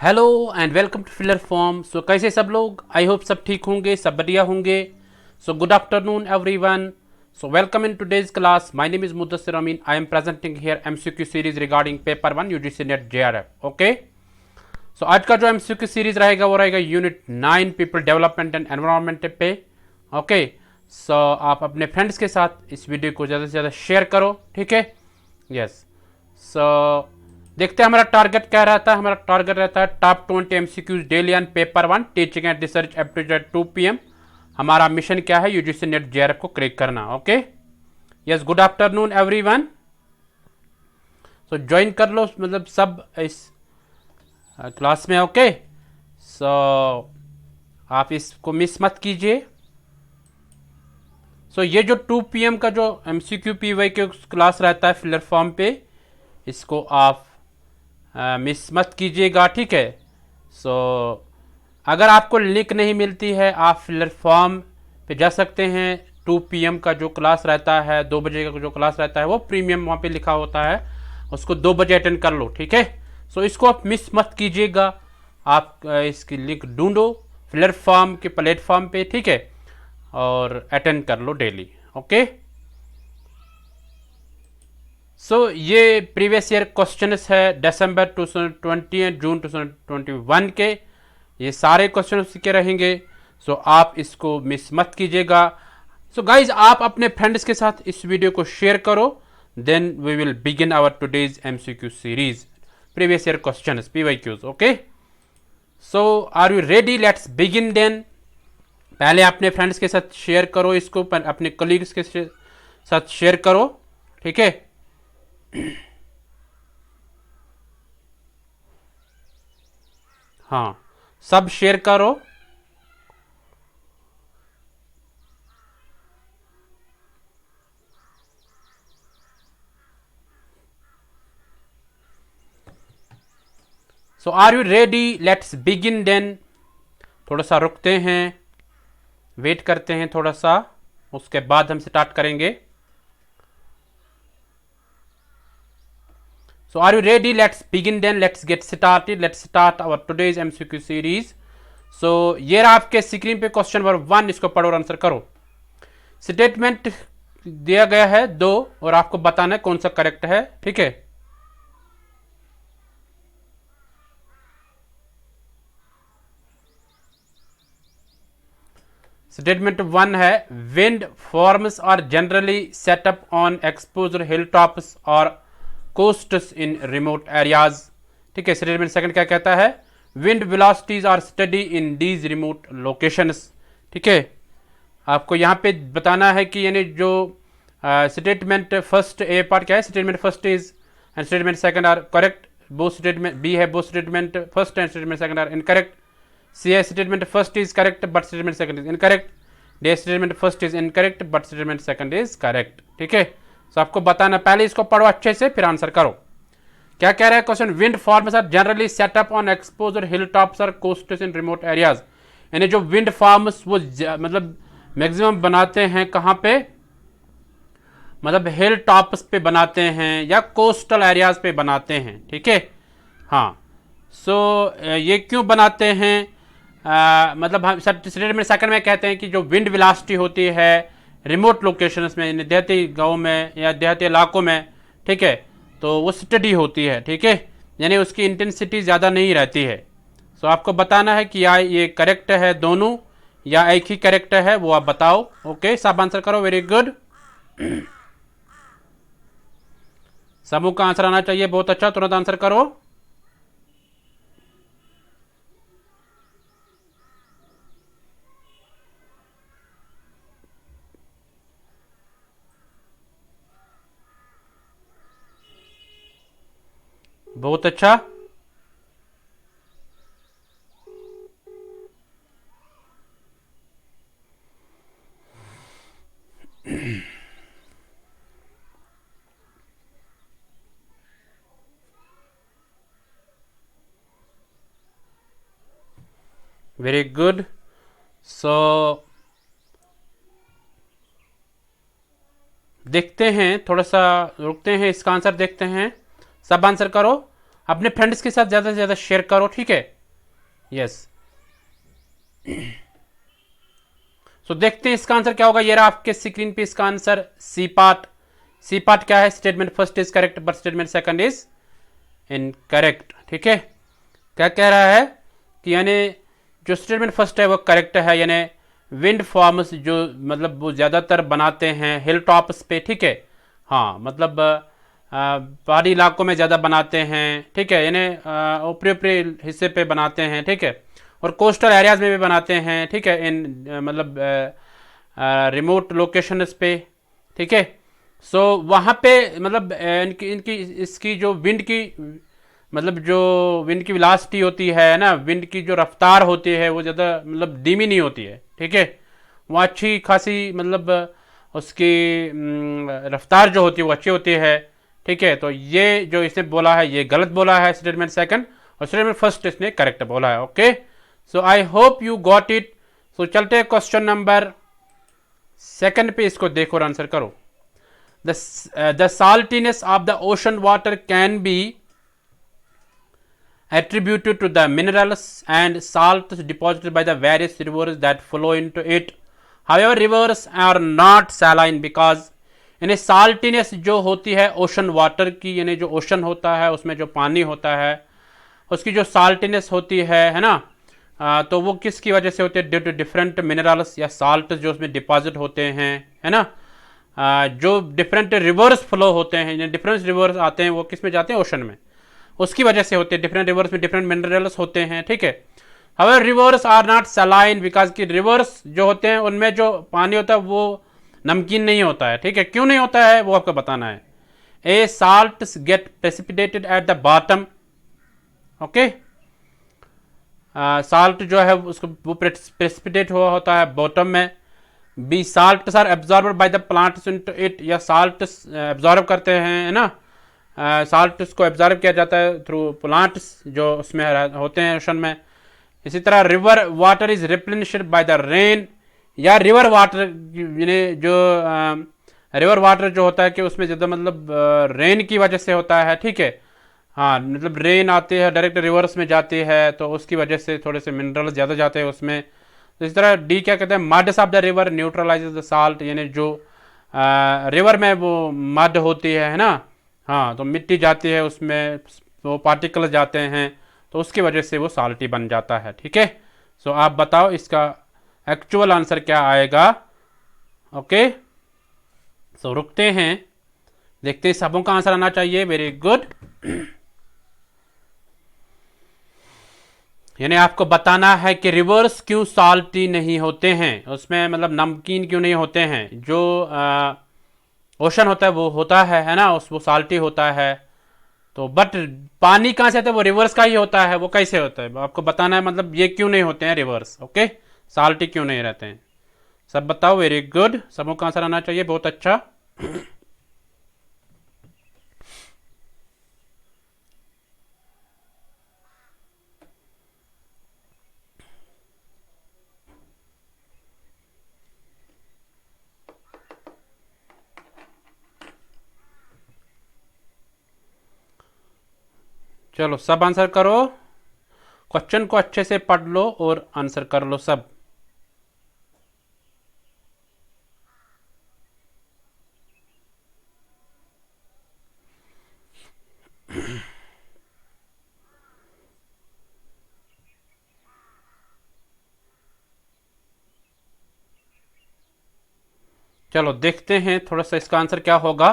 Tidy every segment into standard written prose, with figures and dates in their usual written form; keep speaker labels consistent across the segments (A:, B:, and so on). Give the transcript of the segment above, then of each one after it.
A: Hello and welcome to filler form. So कैसे सब लोग, आई होप सब ठीक होंगे, सब बढ़िया होंगे। So good afternoon everyone. So welcome in today's class. My name is Mudassir Amin. I am presenting here MCQ series regarding paper 1 UGC NET JRF. Okay, so आज का जो एमसीक्यू सीरीज रहेगा वो रहेगा unit 9 people development and environment पे। Okay, so आप अपने friends के साथ इस वीडियो को ज़्यादा से ज़्यादा शेयर करो, ठीक है। यस, सो देखते हैं हमारा टारगेट क्या रहता है। हमारा टारगेट रहता है top 20 MCQs daily on paper 1 teaching and research aptitude at 2 PM। हमारा मिशन क्या है, यूजीसी नेट जेआरएफ को क्रैक करना। Okay, yes, good afternoon everyone. So join कर लो, मतलब सब इस क्लास में। ओके, सो आप इसको मिस मत कीजिए। सो ये जो 2 PM का जो एमसीक्यू पीवाई के क्लास रहता है फिलर फॉर्म पे, इसको आप मिस मत कीजिएगा, ठीक है। सो अगर आपको लिंक नहीं मिलती है, आप फिलर फॉर्म पे जा सकते हैं। 2 PM का जो क्लास रहता है, 2 बजे का जो क्लास रहता है, वो प्रीमियम वहाँ पे लिखा होता है, उसको 2 बजे अटेंड कर लो, ठीक है। सो इसको आप मिस मत कीजिएगा। आप इसकी लिंक ढूंढो फिलर फॉर्म के प्लेटफॉर्म पे, ठीक है, और अटेंड कर लो डेली। ओके, सो ये प्रीवियस ईयर क्वेश्चंस है दिसंबर 2020 एंड जून 2021 के। ये सारे क्वेश्चन उसी के रहेंगे। सो आप इसको मिस मत कीजिएगा। सो गाइज, आप अपने फ्रेंड्स के साथ इस वीडियो को शेयर करो, then we will begin our today's MCQ series previous year questions PYQs. Okay, so are you ready? Let's begin then. पहले अपने फ्रेंड्स के साथ शेयर करो, इसको अपने कलीग्स के साथ शेयर करो, ठीक है। हाँ, सब शेयर करो। So are you ready? Let's begin then. थोड़ा सा रुकते हैं, वेट करते हैं थोड़ा सा, उसके बाद हम स्टार्ट करेंगे। So are you ready? Let's begin then. Let's get started. Let's start our today's MCQ series. So ये रहा आपके स्क्रीन पे क्वेश्चन नंबर 1, इसको पढ़ो और आंसर करो। स्टेटमेंट दिया गया है 2 और आपको बताना है कौन सा करेक्ट है, ठीक है। स्टेटमेंट 1 है wind farms are generally set up on exposed hill tops और कोस्ट्स इन रिमोट एरियाज, ठीक है। स्टेटमेंट सेकंड क्या कहता है, wind velocities are study in these remote locations, ठीक है। आपको यहाँ पे बताना है कि यानी जो स्टेटमेंट फर्स्ट ए पार्ट क्या है, statement first is and statement second are correct. Both statement B है, both statement first and statement second are incorrect. C है, statement first is correct but statement second is incorrect. D, statement first is incorrect but statement second is correct, ठीक है। तो आपको बताना, पहले इसको पढ़ो अच्छे से फिर आंसर करो। क्या कह रहा है question, wind farms are generally set up on exposed hill tops और कोस्ट्स इन रिमोट एरियाज। यानी जो विंड फार्म्स वो मतलब मैक्सिमम बनाते हैं कहाँ पे, मतलब हिल टॉप्स पे बनाते हैं या कोस्टल एरियाज पे बनाते हैं, ठीक है। हाँ, सो ये क्यों बनाते हैं, मतलब हम स्टेटमेंट सेकंड में कहते हैं कि जो विंड वेलोसिटी होती है रिमोट लोकेशंस में, देहाती गाँव में या देहाती इलाकों में, ठीक है, तो वो स्टडी होती है, ठीक है, यानी उसकी इंटेंसिटी ज़्यादा नहीं रहती है। सो आपको बताना है कि या ये करेक्ट है दोनों या एक ही करेक्ट है, वो आप बताओ। ओके, सब आंसर करो, वेरी गुड। समूह का आंसर आना चाहिए, बहुत अच्छा, तुरंत आंसर करो। बहुत अच्छा, वेरी गुड। सो देखते हैं, थोड़ा सा रुकते हैं, इसका आंसर देखते हैं। सब आंसर करो अपने फ्रेंड्स के साथ ज़्यादा से ज़्यादा शेयर करो, ठीक है। यस, सो देखते हैं इसका आंसर क्या होगा। ये रहा आपके स्क्रीन पे इसका answer, C part. C part क्या है, statement first is correct but statement second is incorrect, ठीक है। क्या कह रहा है कि यानी जो स्टेटमेंट फर्स्ट है वो करेक्ट है, यानी विंड फार्म्स जो मतलब वो ज़्यादातर बनाते हैं हिल टॉप्स पे, ठीक है। हाँ, मतलब पहाड़ी इलाकों में ज़्यादा बनाते हैं, ठीक है, यानी ऊपरी ऊपरी हिस्से पे बनाते हैं, ठीक है, और कोस्टल एरियाज में भी बनाते हैं, ठीक है, इन मतलब रिमोट लोकेशंस पे, ठीक है। सो वहाँ पे मतलब इनकी इनकी इसकी जो विंड की मतलब जो विंड की वेलोसिटी होती है ना, विंड की जो रफ्तार होती है वो ज़्यादा मतलब धीमी नहीं होती है, ठीक है। वो अच्छी खासी मतलब उसकी रफ्तार जो होती है वो अच्छी होती है, ठीक है। तो ये जो इसने बोला है ये गलत बोला है स्टेटमेंट सेकंड, और स्टेटमेंट फर्स्ट इसने करेक्ट बोला है। Okay, so I hope you got it. So चलते हैं क्वेश्चन नंबर सेकंड पे, इसको देखो और आंसर करो। The saltiness of the ocean water can be attributed to the minerals and salts deposited by the various rivers that flow into it. However, rivers are not saline because यानी साल्टीनेस जो होती है ocean water की, यानी जो ocean होता है उसमें जो पानी होता है उसकी जो साल्टीनेस होती है ना, तो वो किसकी वजह से होती है, ड्यू टू डिफरेंट मिनरल्स या साल्ट जो उसमें डिपॉजिट होते हैं, है ना। जो डिफरेंट रिवर्स फ्लो होते हैं, डिफरेंट रिवर्स आते हैं वो किस में जाते हैं, ओशन में, उसकी वजह से होते हैं। डिफरेंट रिवर्स में डिफरेंट मिनरल्स होते हैं, ठीक है। However rivers are not saline because कि रिवर्स जो होते हैं उनमें जो पानी होता है वो नमकीन नहीं होता है, ठीक है। क्यों नहीं होता है वो आपको बताना है। A salts get precipitated at the bottom, okay. Salt जो है उसको वो प्रेसिपिटेट हुआ होता है बॉटम में। Be salts are absorbed by the plants into it, या साल्ट्स एब्जॉर्ब करते हैं, है ना। साल्ट्स को एब्जॉर्ब किया जाता है थ्रू प्लांट्स जो उसमें होते हैं ओशन में। इसी तरह river water is replenished by the rain, या रिवर वाटर यानी जो रिवर वाटर जो होता है कि उसमें ज़्यादा मतलब रेन की वजह से होता है, ठीक है। हाँ, मतलब रेन आती है डायरेक्ट रिवर्स में जाती है तो उसकी वजह से थोड़े से मिनरल ज़्यादा जाते हैं उसमें। तो इस तरह डी क्या कहते हैं, muds of the river न्यूट्रलाइजेज the salt, यानी जो रिवर में वो मड होती है ना, हाँ, तो मिट्टी जाती है उसमें, वो पार्टिकल जाते हैं तो उसकी वजह से वो साल्टी बन जाता है, ठीक है। सो आप बताओ इसका एक्चुअल आंसर क्या आएगा। ओके, सो रुकते हैं, देखते हैं सबों का आंसर आना चाहिए। Very good. यानी आपको बताना है कि रिवर्स क्यों साल्टी नहीं होते हैं, उसमें मतलब नमकीन क्यों नहीं होते हैं। जो ओशन होता है वो होता है ना, उस वो साल्टी होता है। तो बट पानी कहाँ से आता है, वो रिवर्स का ही होता है। वो कैसे होता है आपको बताना है, मतलब ये क्यों नहीं होते हैं रिवर्स, ओके, साल्टी क्यों नहीं रहते हैं, सब बताओ। वेरी गुड, सबों का आंसर आना चाहिए, बहुत अच्छा। चलो सब आंसर करो, क्वेश्चन को अच्छे से पढ़ लो और आंसर कर लो सब। चलो देखते हैं थोड़ा सा इसका आंसर क्या होगा।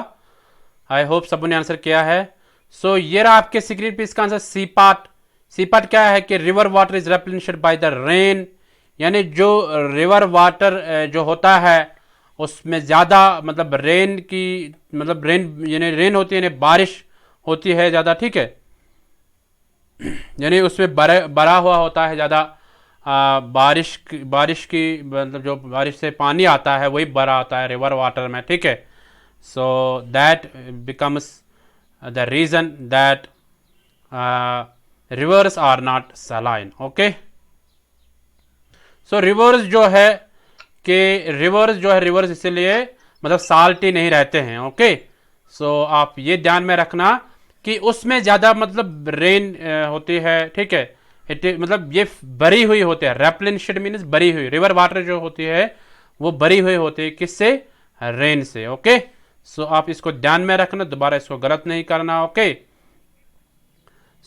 A: आई होप सबों ने आंसर किया है। सो ये रहा आपके स्क्रीन पे इसका answer, C part. C part क्या है कि river water is replenished by the rain, यानी जो रिवर वाटर जो होता है उसमें ज़्यादा मतलब रेन की मतलब रेन यानी रेन होती है, यानी बारिश होती है ज़्यादा, ठीक है। यानी उसमें भरा हुआ होता है ज़्यादा बारिश की मतलब जो बारिश से पानी आता है वही भरा आता है रिवर वाटर में, ठीक है। So that becomes the reason that rivers are not saline, okay. So rivers जो है रिवर्स इसलिए मतलब साल्टी नहीं रहते हैं, ओके। सो आप ये ध्यान में रखना कि उसमें ज़्यादा मतलब रेन होती है, ठीक है। मतलब ये भरी हुई होती है, रेप्लेनिश्ड मीन्स भरी हुई, रिवर वाटर जो होती है वो भरी हुई होती है, किससे? रेन से। ओके, सो आप इसको ध्यान में रखना, दोबारा इसको गलत नहीं करना। Okay,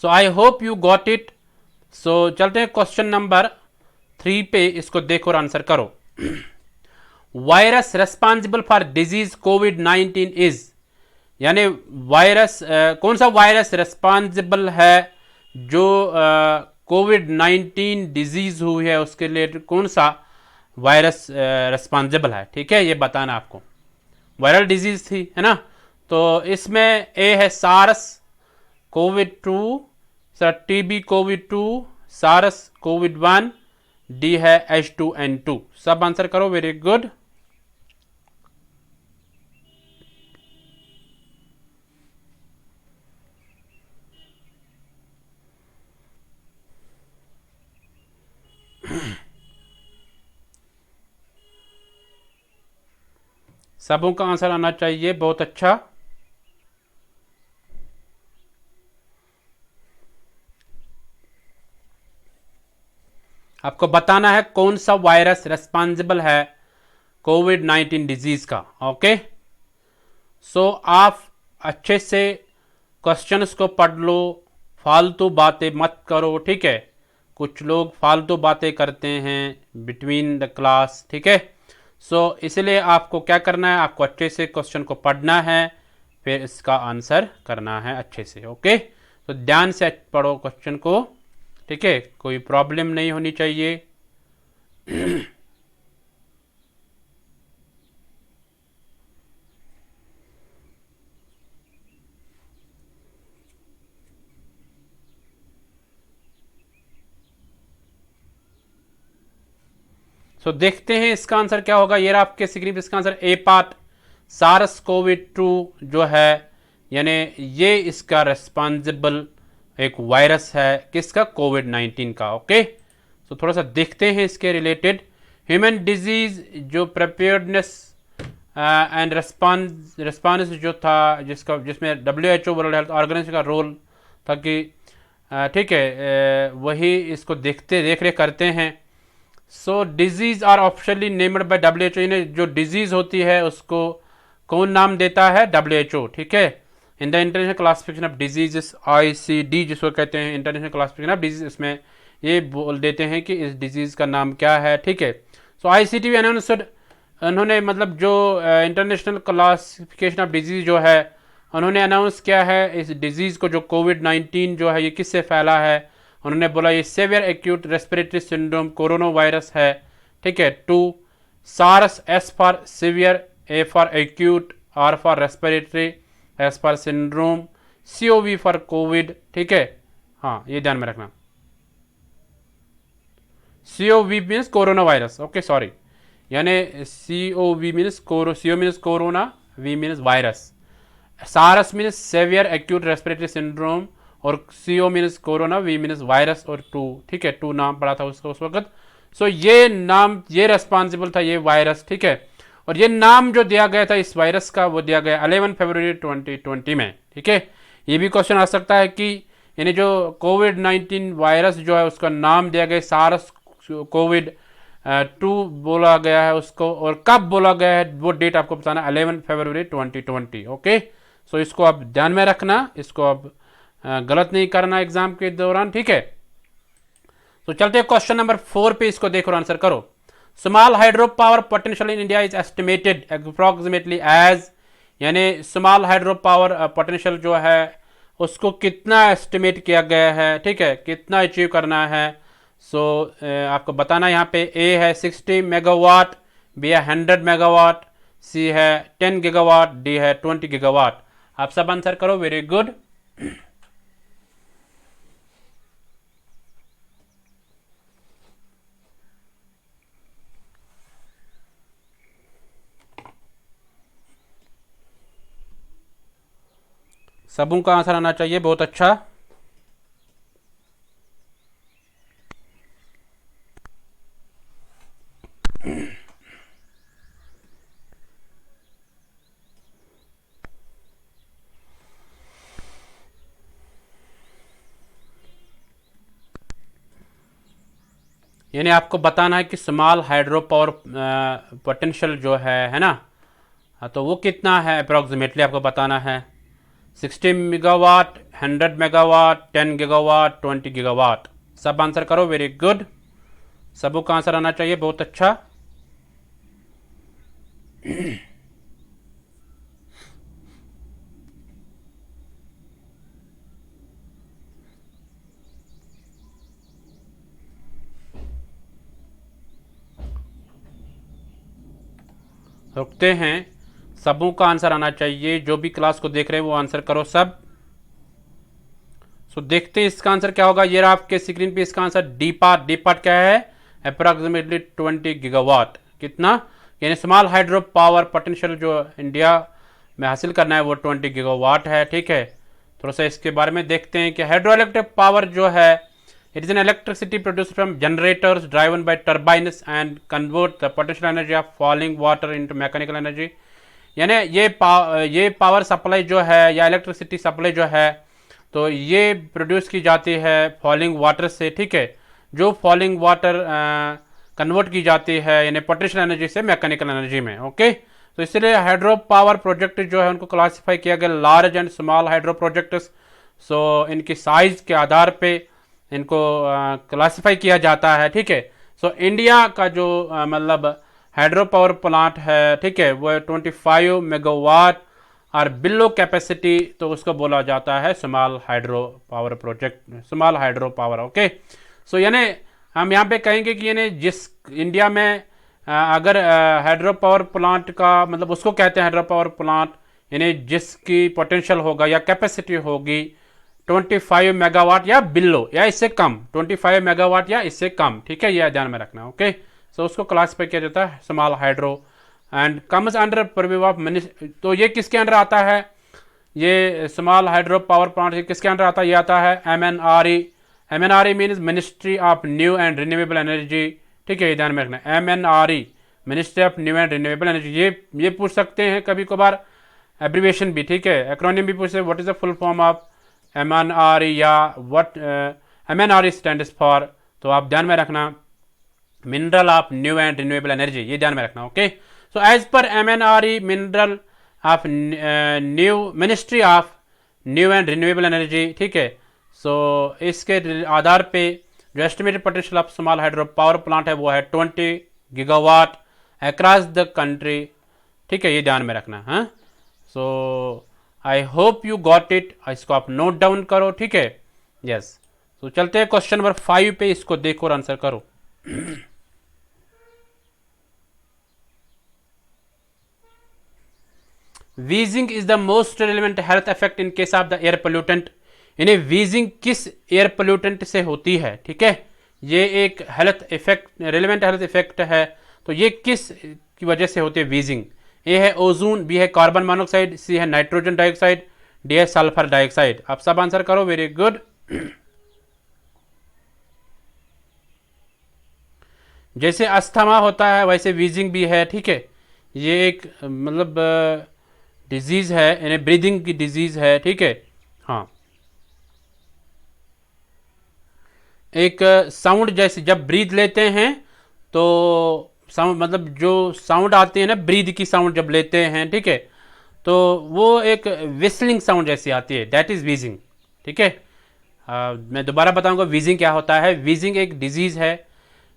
A: so I hope you got it. So चलते हैं क्वेश्चन नंबर 3 पे, इसको देखो और आंसर करो। Virus responsible for disease covid is, यानी वायरस कौन सा वायरस रेस्पॉन्सिबल है जो कोविड-19 डिजीज हुई है उसके लिए, कौन सा वायरस रेस्पॉन्सिबल है, ठीक है, ये बताना आपको। वायरल डिजीज थी, है ना, तो इसमें ए है सारस कोविड-2, सर टीबी कोविड-2, सारस कोविड-1, डी है H2N2। सब आंसर करो, वेरी गुड। सबों का आंसर आना चाहिए, बहुत अच्छा। आपको बताना है कौन सा वायरस रेस्पॉन्सिबल है कोविड-19 डिजीज का। ओके, सो आप अच्छे से क्वेश्चंस को पढ़ लो, फालतू बातें मत करो, ठीक है। कुछ लोग फालतू बातें करते हैं बिटवीन द क्लास, ठीक है। सो इसलिए आपको क्या करना है, आपको अच्छे से क्वेश्चन को पढ़ना है, फिर इसका आंसर करना है अच्छे से। ओके, तो ध्यान से पढ़ो क्वेश्चन को, ठीक है, कोई प्रॉब्लम नहीं होनी चाहिए। सो देखते हैं इसका आंसर क्या होगा। ये रहा आपके स्क्रीन पे इसका आंसर, ए पार्ट सार्स कोविड-2 जो है, यानी ये इसका रेस्पॉन्सिबल एक वायरस है, किसका? कोविड-19 का। ओके, सो थोड़ा सा देखते हैं इसके रिलेटेड। ह्यूमन डिजीज जो प्रिपेयर्डनेस एंड रिस्पॉन्स जो था, जिसमें WHO वर्ल्ड हेल्थ ऑर्गेनाइजेशन का रोल था कि ठीक है, वही इसको देख रेख करते हैं। So disease are officially named by WHO, इन्हें जो डिजीज होती है उसको कौन नाम देता है? WHO, ठीक है। In the international classification of diseases, ICD जिसको कहते हैं, इंटरनेशनल क्लासिफिकेशन ऑफ डिजीज, इसमें ये बोल देते हैं कि इस डिजीज का नाम क्या है, ठीक है। सो ICD अनाउंसड, उन्होंने मतलब जो इंटरनेशनल क्लासिफिकेशन ऑफ डिजीज जो है, उन्होंने अनाउंस किया है इस डिजीज को, जो कोविड-19 जो है ये किससे फैला है। उन्होंने बोला ये severe acute respiratory syndrome corona virus है, ठीक है। 2 SARS, S for severe, A for acute, R for respiratory, S for syndrome, COV for covid, ठीक है। हाँ, ये ध्यान में रखना, COV means corona virus. Okay, sorry, यानी COV means CO means corona, V means virus, SARS means severe acute respiratory syndrome, और CO means corona, V means virus, और 2, ठीक है, 2 नाम पड़ा था उसका उस वक्त। सो ये नाम, ये रेस्पॉन्सिबल था ये वायरस, ठीक है। और ये नाम जो दिया गया था इस वायरस का, वो दिया गया 11 फरवरी 2020 में, ठीक है। ये भी क्वेश्चन आ सकता है कि यानी जो कोविड-19 वायरस जो है उसका नाम दिया गया सारस कोविड-2 बोला गया है उसको, और कब बोला गया है वो डेट आपको बताना, 11 फरवरी 2020। ओके, सो इसको आप ध्यान में रखना, इसको आप गलत नहीं करना एग्जाम के दौरान, ठीक है। तो चलते हैं क्वेश्चन नंबर 4 पे, इसको देखो और आंसर करो। Small hydro power potential in India is estimated approximately as, यानी स्मॉल हाइड्रो पावर पोटेंशियल जो है उसको कितना एस्टिमेट किया गया है, ठीक है, कितना अचीव करना है। सो आपको बताना, यहाँ पे ए है 60 मेगावाट, बी है 100 मेगावाट, सी है 10 गीगावाट, डी है 20 गीगावाट। आप सब आंसर करो, वेरी गुड। सबों का आंसर आना चाहिए, बहुत अच्छा। यानी आपको बताना है कि स्मॉल हाइड्रो पावर पोटेंशियल जो है ना, हाँ, तो वो कितना है अप्रॉक्सीमेटली आपको बताना है। 60 मेगावाट, 100 मेगावाट, 10 गीगावाट, 20 गीगावाट। सब आंसर करो, वेरी गुड। सबों का आंसर आना चाहिए, बहुत अच्छा। रुकते हैं, सबों का आंसर आना चाहिए। जो भी क्लास को देख रहे हैं वो आंसर करो सब। सो देखते हैं इसका आंसर क्या होगा। ये रहा आपके स्क्रीन पे इसका आंसर। डी पार्ट क्या है? Approximately 20 gigawatt. कितना? यानी स्मॉल हाइड्रो पावर पोटेंशियल जो इंडिया में हासिल करना है वो 20 गीगावाट है। ठीक है, थोड़ा सा इसके बारे में देखते हैं कि हाइड्रो इलेक्ट्रिक पावर जो है, it is an electricity produced from generators driven by turbines and convert the potential energy of falling water into mechanical energy. यानी ये पावर सप्लाई जो है या इलेक्ट्रिसिटी सप्लाई जो है, तो ये प्रोड्यूस की जाती है फॉलिंग वाटर से। ठीक है, जो फॉलिंग वाटर कन्वर्ट की जाती है यानी पोटेंशियल एनर्जी से मैकेनिकल एनर्जी में। ओके, तो इसलिए हाइड्रो पावर प्रोजेक्ट जो है उनको क्लासिफाई किया गया large and small hydro projects. So इनकी साइज के आधार पे इनको क्लासिफाई किया जाता है। ठीक है, सो इंडिया का जो मतलब हाइड्रो पावर प्लांट है, ठीक है, वो 25 मेगावाट और बिलो कैपेसिटी, तो उसको बोला जाता है small hydro power project, small hydro power. Okay, so यानी हम यहाँ पे कहेंगे कि यानी जिस इंडिया में अगर हाइड्रो पावर प्लांट का मतलब उसको कहते हैं हाइड्रो पावर प्लांट, यानी जिसकी पोटेंशियल होगा या कैपेसिटी होगी 25 मेगावाट या बिलो या इससे कम, 25 मेगावाट या इससे कम। ठीक है, यह ध्यान में रखना। ओके, सो उसको क्लासिफाई किया जाता है small hydro and comes under purview of ministry. तो ये किसके अंडर आता है? ये स्मॉल हाइड्रो पावर प्लांट किसके अंडर आता है? ये आता है MNRE। MNRE means ministry of new and renewable energy. ठीक है, ये ध्यान में रखना। MNRE ministry of new and renewable energy. ये पूछ सकते हैं कभी कभार, एब्रीविएशन भी। ठीक है, एक्रोनिम भी पूछ सकते, what is the full form of MNRE या व्हाट MNRE स्टैंड्स फॉर। तो आप ध्यान में रखना, mineral of new and renewable energy, ये ध्यान में रखना। Okay, so as per MNRE mineral of new ministry of new and renewable energy. ठीक है, सो इसके आधार पे जो estimated potential of small hydro power plant है वो है 20 गीगावाट अक्रॉस द कंट्री। ठीक है, ये ध्यान में रखना। हाँ, so I hope you got it. इसको आप नोट डाउन करो। ठीक है, यस। तो चलते हैं क्वेश्चन नंबर 5 पे, इसको देखो और आंसर करो। Wheezing is the most relevant health effect in case of the air pollutant. यानी वीजिंग किस एयर पोल्यूटेंट से होती है? ठीक है, ये एक health effect, relevant health effect है। तो ये किस की वजह से होती है वीजिंग? ए है ओजोन, बी है कार्बन मोनोऑक्साइड, सी है नाइट्रोजन डाइऑक्साइड, डी है सल्फर डाइऑक्साइड। आप सब आंसर करो, वेरी गुड। जैसे अस्थमा होता है वैसे वीजिंग भी है। ठीक है, ये एक मतलब डिजीज है, यानी ब्रीदिंग की डिजीज है। ठीक है, हाँ, एक साउंड जैसे जब ब्रीद लेते हैं तो साउंड मतलब जो साउंड आते हैं ना, ब्रीद की साउंड जब लेते हैं, ठीक है, तो वो एक विस्लिंग साउंड जैसी आती है, दैट इज वीजिंग। ठीक है, मैं दोबारा बताऊंगा वीजिंग क्या होता है। वीजिंग एक डिजीज है,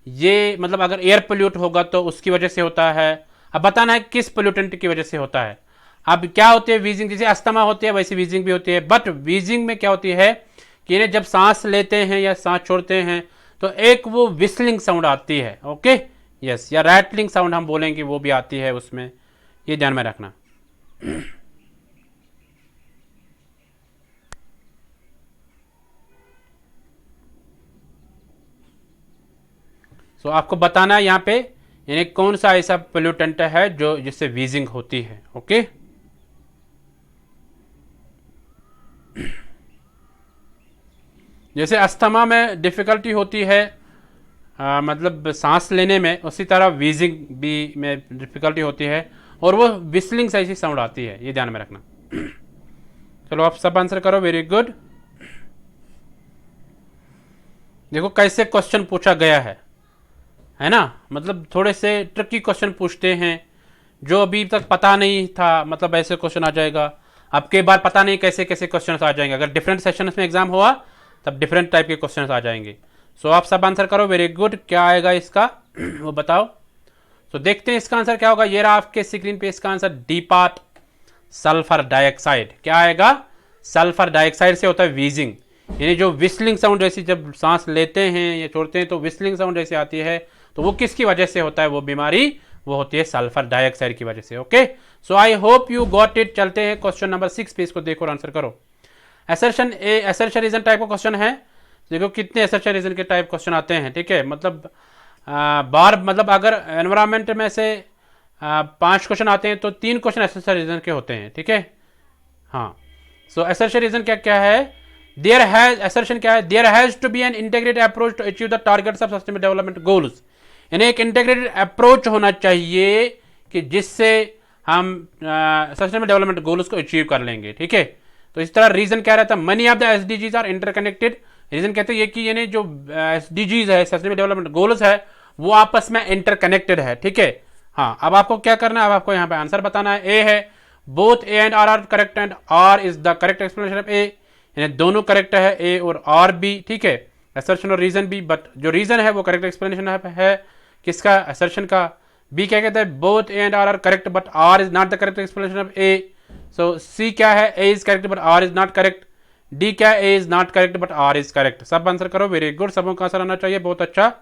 A: ये मतलब अगर एयर पोल्यूट होगा तो उसकी वजह से होता है। अब बताना है किस पोल्यूटेंट की वजह से होता है। अब क्या होती है वीजिंग? जैसे अस्थमा होती है वैसे वीजिंग भी होती है, बट वीजिंग में क्या होती है कि इन्हें जब सांस लेते हैं या सांस छोड़ते हैं तो एक वो विस्लिंग साउंड आती है। ओके, यस, या रैटलिंग साउंड हम बोलेंगे, वो भी आती है उसमें, ये ध्यान में रखना। सो आपको बताना है यहाँ पे यानी कौन सा ऐसा पोल्यूटेंट है जो जिससे वीजिंग होती है। ओके, जैसे अस्थमा में डिफिकल्टी होती है मतलब सांस लेने में, उसी तरह वीजिंग भी में डिफिकल्टी होती है और वो विस्लिंग सा ऐसी साउंड आती है, ये ध्यान में रखना। चलो आप सब आंसर करो, वेरी गुड। देखो कैसे क्वेश्चन पूछा गया है। है ना, मतलब थोड़े से ट्रिकी क्वेश्चन पूछते हैं जो अभी तक पता नहीं था, मतलब ऐसे क्वेश्चन आ जाएगा। अब के बार पता नहीं कैसे कैसे क्वेश्चन आ जाएंगे, अगर डिफरेंट सेशंस में एग्जाम हुआ तब डिफरेंट टाइप के क्वेश्चन आ जाएंगे। सो आप सब आंसर करो, वेरी गुड। क्या आएगा इसका वो बताओ। तो देखते हैं इसका आंसर क्या होगा। ये रहा आपके स्क्रीन पे इसका answer, D part sulphur dioxide. क्या आएगा, सल्फर डाइऑक्साइड से होता है वीजिंग, यानी जो विस्लिंग साउंड जैसी जब सांस लेते हैं या छोड़ते हैं तो विस्लिंग साउंड जैसी आती है, तो वो किसकी वजह से होता है वो बीमारी, वो होती है सल्फर डाइऑक्साइड की वजह से। Okay, so I hope you got it. चलते हैं क्वेश्चन नंबर 6 पे, इसको देखो और आंसर करो। असर्शन ए असर्शन रीजन टाइप का क्वेश्चन है। देखो कितने असर्शन रीजन के टाइप क्वेश्चन आते हैं, ठीक है। मतलब बार मतलब अगर एनवायरमेंट में से 5 क्वेश्चन आते हैं तो 3 क्वेश्चन असर्शन रीजन के होते हैं, ठीक है। हाँ, सो असर्शन रीजन क्या क्या है, देयर हैज, असर्शन क्या है, there has to be an integrated approach to achieve the targets of sustainable development goals. यानी एक इंटीग्रेटेड अप्रोच होना चाहिए कि जिससे हम सस्टेनेबल डेवलपमेंट गोल्स को अचीव कर लेंगे, ठीक है। तो इस तरह रीजन क्या रहता है, many of the SDGs are interconnected. Reason कहते हैं ये कि यानी जो एसडीजीज है, सस्टेनेबल डेवलपमेंट गोल्स है, वो आपस में इंटरकनेक्टेड है, ठीक है। हाँ, अब आपको क्या करना है, अब आपको यहाँ पे आंसर बताना है। ए है, both A and R correct and R is the correct explanation of A, यानी दोनों करेक्ट है, ए और आर भी, ठीक है। असर्शन और रीजन भी, बट जो रीजन है वो करेक्ट एक्सप्लेनेशन है किसका, असर्शन का। बी क्या कहता है, both A and R correct but R is not the correct explanation of A. So C क्या है, A is correct but R is not correct. D क्या है, A is not correct but R is correct. सब answer करो, very good, सबों का answer आना चाहिए, बहुत अच्छा।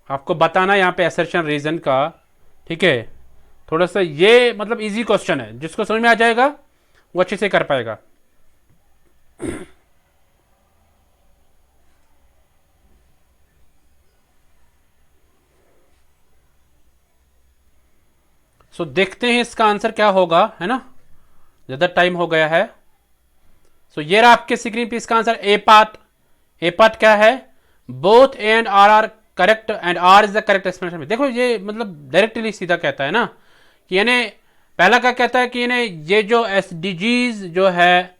A: आपको बताना यहाँ पे असर्शन रीजन का, ठीक है। थोड़ा सा ये मतलब इजी क्वेश्चन है, जिसको समझ में आ जाएगा वो अच्छे से कर पाएगा। सो देखते हैं इसका आंसर क्या होगा, है ना, ज्यादा टाइम हो गया है। सो ये रहा आपके स्क्रीन पे इसका answer, A part. A part क्या है, both A and R are correct and R is the correct explanation. देखो ये मतलब डायरेक्टली सीधा कहता है ना कि यानी पहला क्या कहता है कि यानी ये जो एसडीजीज जो है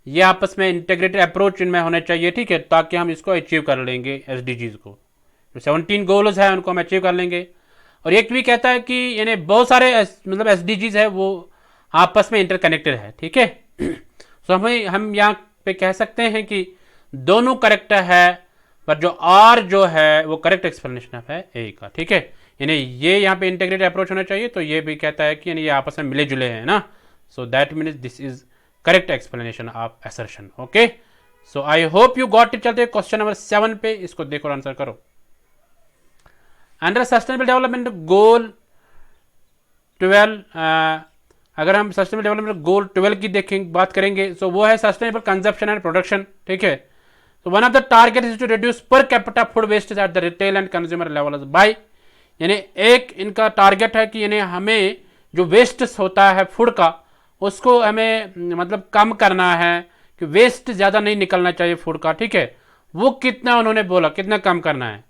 A: ये आपस में इंटीग्रेटेड अप्रोच इनमें होने चाहिए, ठीक है, ताकि हम इसको अचीव कर लेंगे, एसडीजीज को जो 17 गोल्स है उनको हम अचीव कर लेंगे। और एक भी कहता है कि यानी बहुत सारे मतलब एसडीजीज है वो आपस में इंटरकनेक्टेड है, ठीक है। तो हम यहाँ पे कह सकते हैं कि दोनों करेक्ट है, पर जो आर जो है वो करेक्ट एक्सप्लेनेशन है ए का, ठीक है। यानी ये यहाँ पे इंटीग्रेटेड अप्रोच होना चाहिए, तो ये भी कहता है कि यानी ये आपस में मिले जुले हैं ना। So that means this is correct explanation of assertion. Okay, so I hope you got it. चलते हैं क्वेश्चन नंबर 7 पे, इसको देखो और आंसर करो। अंडर सस्टेनेबल डेवलपमेंट गोल 12, अगर हम सस्टेनेबल डेवलपमेंट गोल 12 की देखेंगे बात करेंगे, तो वो है सस्टेनेबल कंजप्शन एंड प्रोडक्शन, ठीक है। तो one of the target is to reduce per capita food wastage at the retail and consumer level by, यानी एक इनका टारगेट है कि यानी हमें जो वेस्ट होता है फूड का उसको हमें मतलब कम करना है, कि वेस्ट ज़्यादा नहीं निकलना चाहिए फूड का, ठीक है। वो कितना उन्होंने बोला, कितना कम करना है,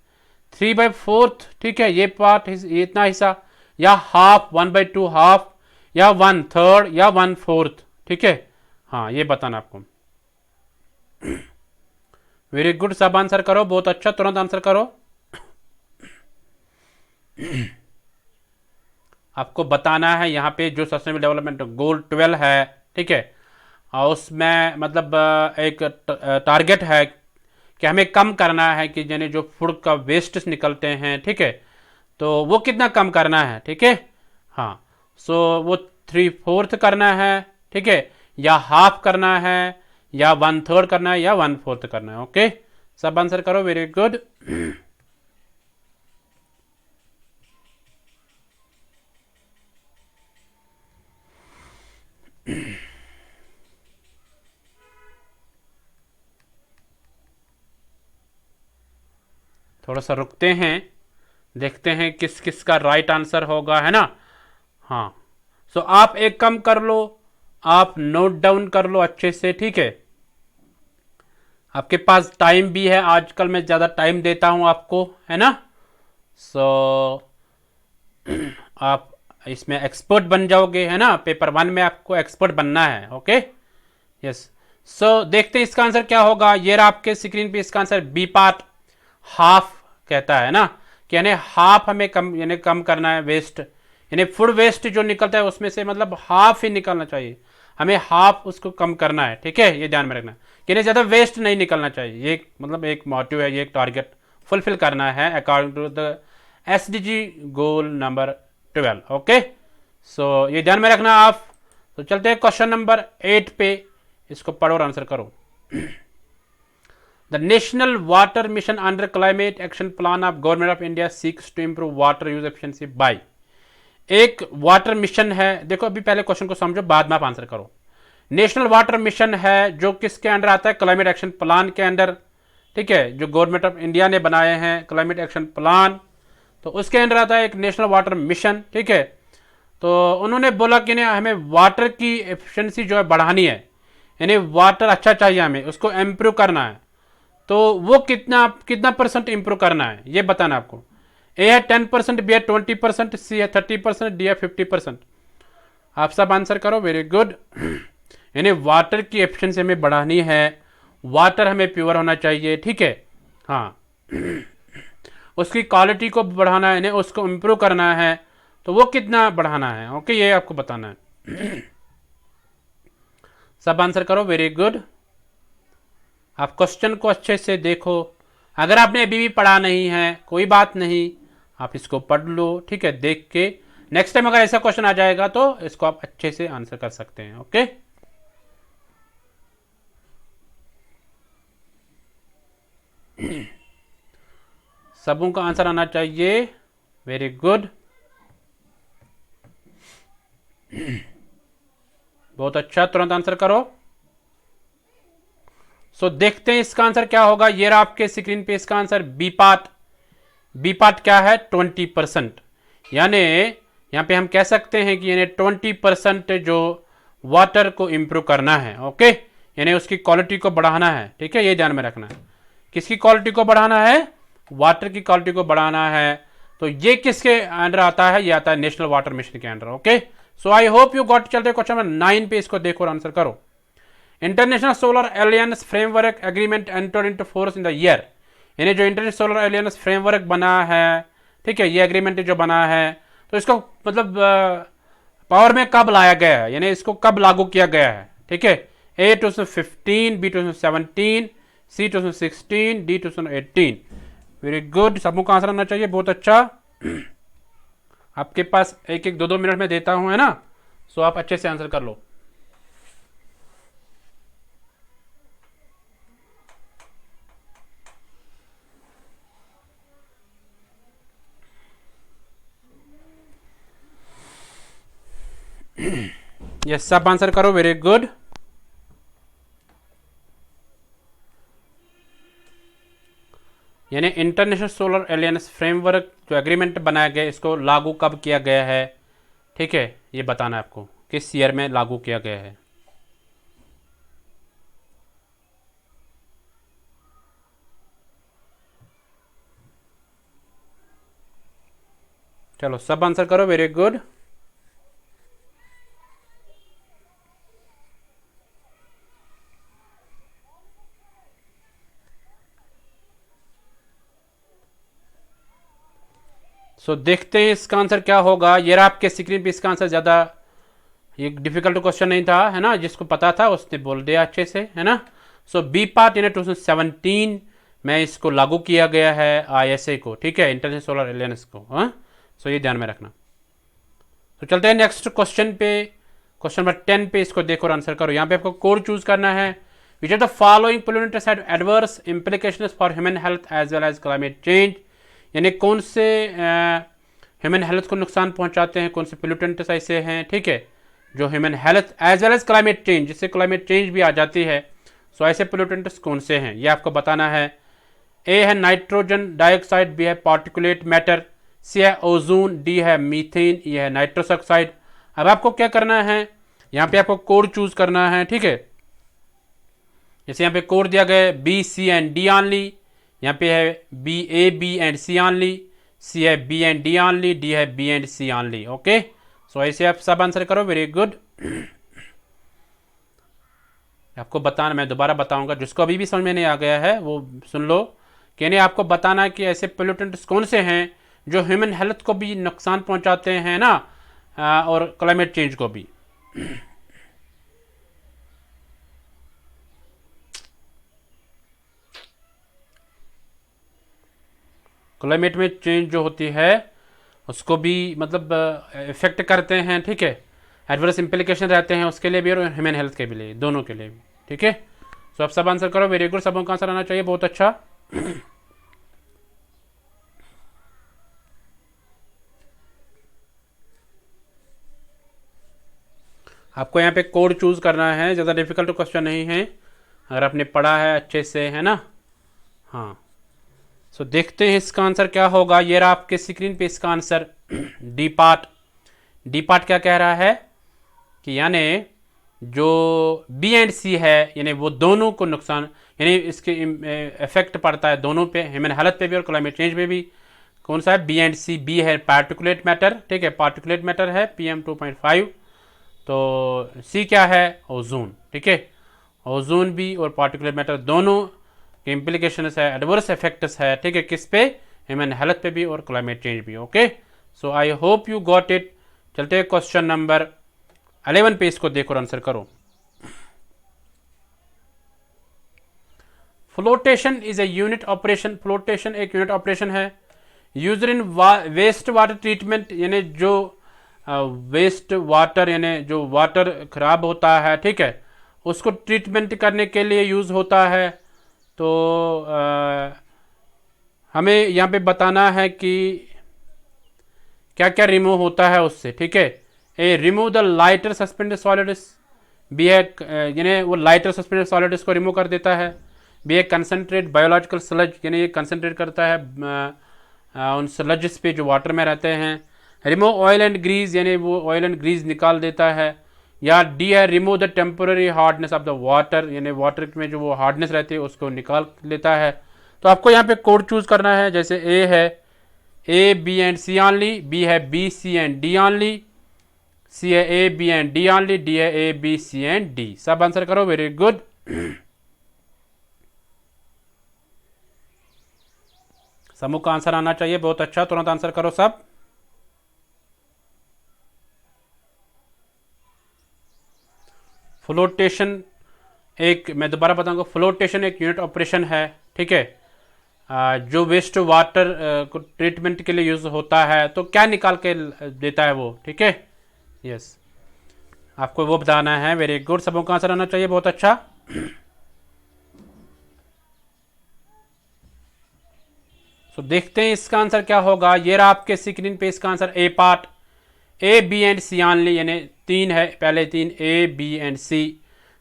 A: 3/4, ठीक है, ये पार्ट, ये इतना हिस्सा, या हाफ, 1/2 हाफ, या 1/3 या 1/4, ठीक है। हाँ, ये बताना आपको। वेरी गुड, सब आंसर करो, बहुत अच्छा, तुरंत आंसर करो। आपको बताना है यहाँ पे जो सस्टेनेबल डेवलपमेंट गोल 12 है, ठीक है, और उसमें मतलब एक टारगेट है कि हमें कम करना है कि यानी जो फूड का वेस्ट निकलते हैं, ठीक है, तो वो कितना कम करना है, ठीक है। हाँ, सो वो 3/4 करना है, ठीक है, या हाफ करना है, या 1/3 करना है, या 1/4 करना है। ओके, सब आंसर करो, वेरी गुड। थोड़ा सा रुकते हैं, देखते हैं किस किस का राइट आंसर होगा, है ना। हाँ, सो आप एक काम कर लो, आप नोट डाउन कर लो अच्छे से, ठीक है। आपके पास टाइम भी है, आजकल मैं ज़्यादा टाइम देता हूँ आपको, है ना। सो आप इसमें एक्सपर्ट बन जाओगे, है ना। पेपर 1 में आपको एक्सपर्ट बनना है। Okay, yes. सो देखते हैं इसका आंसर क्या होगा। ये रहा आपके स्क्रीन पे इसका आंसर, बी पार्ट हाफ कहता है ना, कि यानी हाफ हमें कम, यानी कम करना है वेस्ट, यानी फूड वेस्ट जो निकलता है उसमें से मतलब हाफ ही निकलना चाहिए, हमें हाफ उसको कम करना है। ठीक है, ये ध्यान में रखना, कि ज़्यादा वेस्ट नहीं निकलना चाहिए। ये मतलब एक मोटिव है, ये एक टारगेट फुलफिल करना है according to the SDG goal number 12। Okay, so ये ध्यान में रखना आप। तो चलते हैं क्वेश्चन नंबर 8 पे, इसको पढ़ो और आंसर करो। The National Water Mission under Climate Action Plan of Government of India seeks to improve water use efficiency by, एक वाटर मिशन है। देखो अभी पहले क्वेश्चन को समझो, बाद में आप आंसर करो। नेशनल वाटर मिशन है जो किसके अंडर आता है, क्लाइमेट एक्शन प्लान के अंडर। ठीक है, जो गवर्नमेंट ऑफ इंडिया ने बनाए हैं क्लाइमेट एक्शन प्लान, तो उसके अंडर आता है एक नेशनल वाटर मिशन। ठीक है, तो उन्होंने बोला कि नहीं हमें वाटर की एफिशिएंसी जो है बढ़ानी है, यानी वाटर अच्छा चाहिए, हमें उसको इम्प्रूव करना है। तो वो कितना कितना परसेंट इंप्रूव करना है ये बताना आपको। ए है 10%, बी है 20%, सी है 30%, डी है 50%। आप सब आंसर करो, वेरी गुड। यानी वाटर की एफिशिएंसी हमें बढ़ानी है, वाटर हमें प्योर होना चाहिए। ठीक है, हाँ, उसकी क्वालिटी को बढ़ाना है, उसको इम्प्रूव करना है, तो वो कितना बढ़ाना है। ओके, ये आपको बताना है। सब आंसर करो, वेरी गुड। आप क्वेश्चन को अच्छे से देखो, अगर आपने अभी भी पढ़ा नहीं है कोई बात नहीं, आप इसको पढ़ लो। ठीक है, देख के नेक्स्ट टाइम अगर ऐसा क्वेश्चन आ जाएगा तो इसको आप अच्छे से आंसर कर सकते हैं। ओके, सबों का आंसर आना चाहिए, वेरी गुड, बहुत अच्छा, तुरंत आंसर करो। सो देखते हैं इसका आंसर क्या होगा। ये रहा आपके स्क्रीन पे इसका answer, B part. B part क्या है, 20%। यानी यहां पे हम कह सकते हैं कि यानी 20% जो वाटर को इंप्रूव करना है। ओके, यानी उसकी क्वालिटी को बढ़ाना है। ठीक है, ये ध्यान में रखना है, किसकी क्वालिटी को बढ़ाना है, वाटर की क्वालिटी को बढ़ाना है। तो ये किसके अंडर आता है, ये आता है नेशनल वाटर मिशन के under. Okay, so I hope you got. चलते क्वेश्चन नंबर 9 पे, इसको देखो और आंसर करो। International solar aliens framework agreement entered into force in the year, यानी जो इंटरनेशनल सोलर एलियंस फ्रेमवर्क बना है, ठीक है, ये एग्रीमेंट जो बना है, तो इसको मतलब पावर में कब लाया गया है, यानी इसको कब लागू किया गया है। ठीक है, ए 2015, बी 2017, सी 2016, डी 2018। वेरी गुड, सबों का आंसर आना चाहिए, बहुत अच्छा। आपके पास एक एक 2-2 मिनट में देता हूं, है ना, सो आप अच्छे से आंसर कर लो। यस, सब आंसर करो, वेरी गुड। यानी इंटरनेशनल सोलर एलियंस फ्रेमवर्क जो एग्रीमेंट बनाया गया, इसको लागू कब किया गया है। ठीक है, ये बताना है आपको, किस ईयर में लागू किया गया है। चलो सब आंसर करो, वेरी गुड। सो देखते हैं इसका आंसर क्या होगा। ये रहा आपके स्क्रीन पे इसका आंसर। ज़्यादा ये डिफिकल्ट क्वेश्चन नहीं था, है ना, जिसको पता था उसने बोल दिया अच्छे से, है ना। सो बी पार्ट यानी 2017 में इसको लागू किया गया है ISA को। ठीक है, इंटरनेशनल सोलर एलियंस को। हाँ, सो ये ध्यान में रखना। तो चलते हैं नेक्स्ट क्वेश्चन पे, क्वेश्चन नंबर 10 पे, इसको देखो और आंसर करो। यहाँ पे आपको कोड चूज करना है। Which are the following pollutants have adverse implications for human health as well as climate change, यानी कौन से ह्यूमन हेल्थ को नुकसान पहुंचाते हैं, कौन से पोल्यूटेंट्स ऐसे हैं, ठीक है, जो human health as well as climate change, जिससे क्लाइमेट चेंज भी आ जाती है। सो ऐसे पोल्यूटेंट्स कौन से हैं ये आपको बताना है। ए है नाइट्रोजन डाइऑक्साइड, बी है पार्टिकुलेट मैटर, सी है ओजोन, डी है मीथेन, ये है नाइट्रस ऑक्साइड। अब आपको क्या करना है, यहाँ पे आपको कोड चूज करना है। ठीक है, जैसे यहाँ पे कोड दिया गया है B C and D only, यहाँ पे है B A B and C only, C है B and D only, D है B and C only. Okay, so ऐसे आप सब आंसर करो। Very good. आपको बताना, मैं दोबारा बताऊंगा, जिसको अभी भी समझ में नहीं आ गया है वो सुन लो। कि नहीं, आपको बताना है कि ऐसे पोल्यूटेंट्स कौन से हैं जो ह्यूमन हेल्थ को भी नुकसान पहुंचाते हैं ना, और क्लाइमेट चेंज को भी। क्लाइमेट में चेंज जो होती है उसको भी मतलब इफेक्ट करते हैं, ठीक है। एडवर्स इम्प्लीकेशन रहते हैं उसके लिए भी और ह्यूमन हेल्थ के भी लिए, दोनों के लिए भी, ठीक है। सो आप सब आंसर करो। वेरी गुड, सबों का आंसर आना चाहिए, बहुत अच्छा। आपको यहाँ पे कोड चूज करना है, ज़्यादा डिफिकल्ट क्वेश्चन नहीं है अगर आपने पढ़ा है अच्छे से, है ना। हाँ, सो देखते हैं इसका आंसर क्या होगा। ये रहा आपके स्क्रीन पे इसका answer. D part. D part क्या कह रहा है कि यानी जो बी एंड सी है, यानी वो दोनों को नुकसान, यानी इसके इफेक्ट पड़ता है दोनों पे, ह्यूमन हेल्थ पे भी और क्लाइमेट चेंज पे भी। कौन सा है? B and C. बी है पार्टिकुलेट मैटर, ठीक है, पार्टिकुलेट मैटर है PM 2.5। तो सी क्या है? ओजोन, ठीक है। ओजोन भी और पार्टिकुलेट मैटर दोनों के इम्प्लीकेशन है, एडवर्स इफेक्ट्स है, ठीक है, किस पे? ह्यूमन हेल्थ पे भी और क्लाइमेट चेंज भी। Okay, so I hope you got it. चलते हैं क्वेश्चन नंबर 11 पे, इसको देखो और आंसर करो। Flotation is a unit operation. Flotation एक यूनिट ऑपरेशन है used in waste water treatment, यानी जो वेस्ट वाटर, यानी जो वाटर खराब होता है, ठीक है, उसको ट्रीटमेंट करने के लिए यूज होता है। तो हमें यहाँ पे बताना है कि क्या क्या रिमूव होता है उससे, ठीक है। A remove the lighter suspended solids. B है यानी वो लाइटर सस्पेंडेड सॉलिड्स को रिमूव कर देता है। बी है कंसनट्रेट बायोलॉजिकल स्लज, यानी ये कंसनट्रेट करता है उन स्लजेस पे जो वाटर में रहते हैं। रिमूव ऑयल एंड ग्रीज, यानी वो ऑयल एंड ग्रीज निकाल देता है। या डी है remove the temporary hardness of the water, यानी वाटर में जो वो हार्डनेस रहती है उसको निकाल लेता है। तो आपको यहाँ पे कोड चूज करना है, जैसे ए है A B and C only, B है B C and D only, C है A B and D only, D है A B C and D. सब आंसर करो। Very good. समूह का आंसर आना चाहिए, बहुत अच्छा, तुरंत आंसर करो सब। फ्लोटेशन एक, मैं दोबारा बताऊंगा, फ्लोटेशन एक यूनिट ऑपरेशन है, ठीक है, जो वेस्ट वाटर को ट्रीटमेंट के लिए यूज होता है। तो क्या निकाल के देता है वो, ठीक है, यस, आपको वो बताना है। वेरी गुड, सबों का आंसर आना चाहिए, बहुत अच्छा। तो देखते हैं इसका आंसर क्या होगा। ये रहा आपके स्क्रीन पे इसका answer. A part, A B and C only, यानी तीन है, पहले तीन ए बी एंड सी।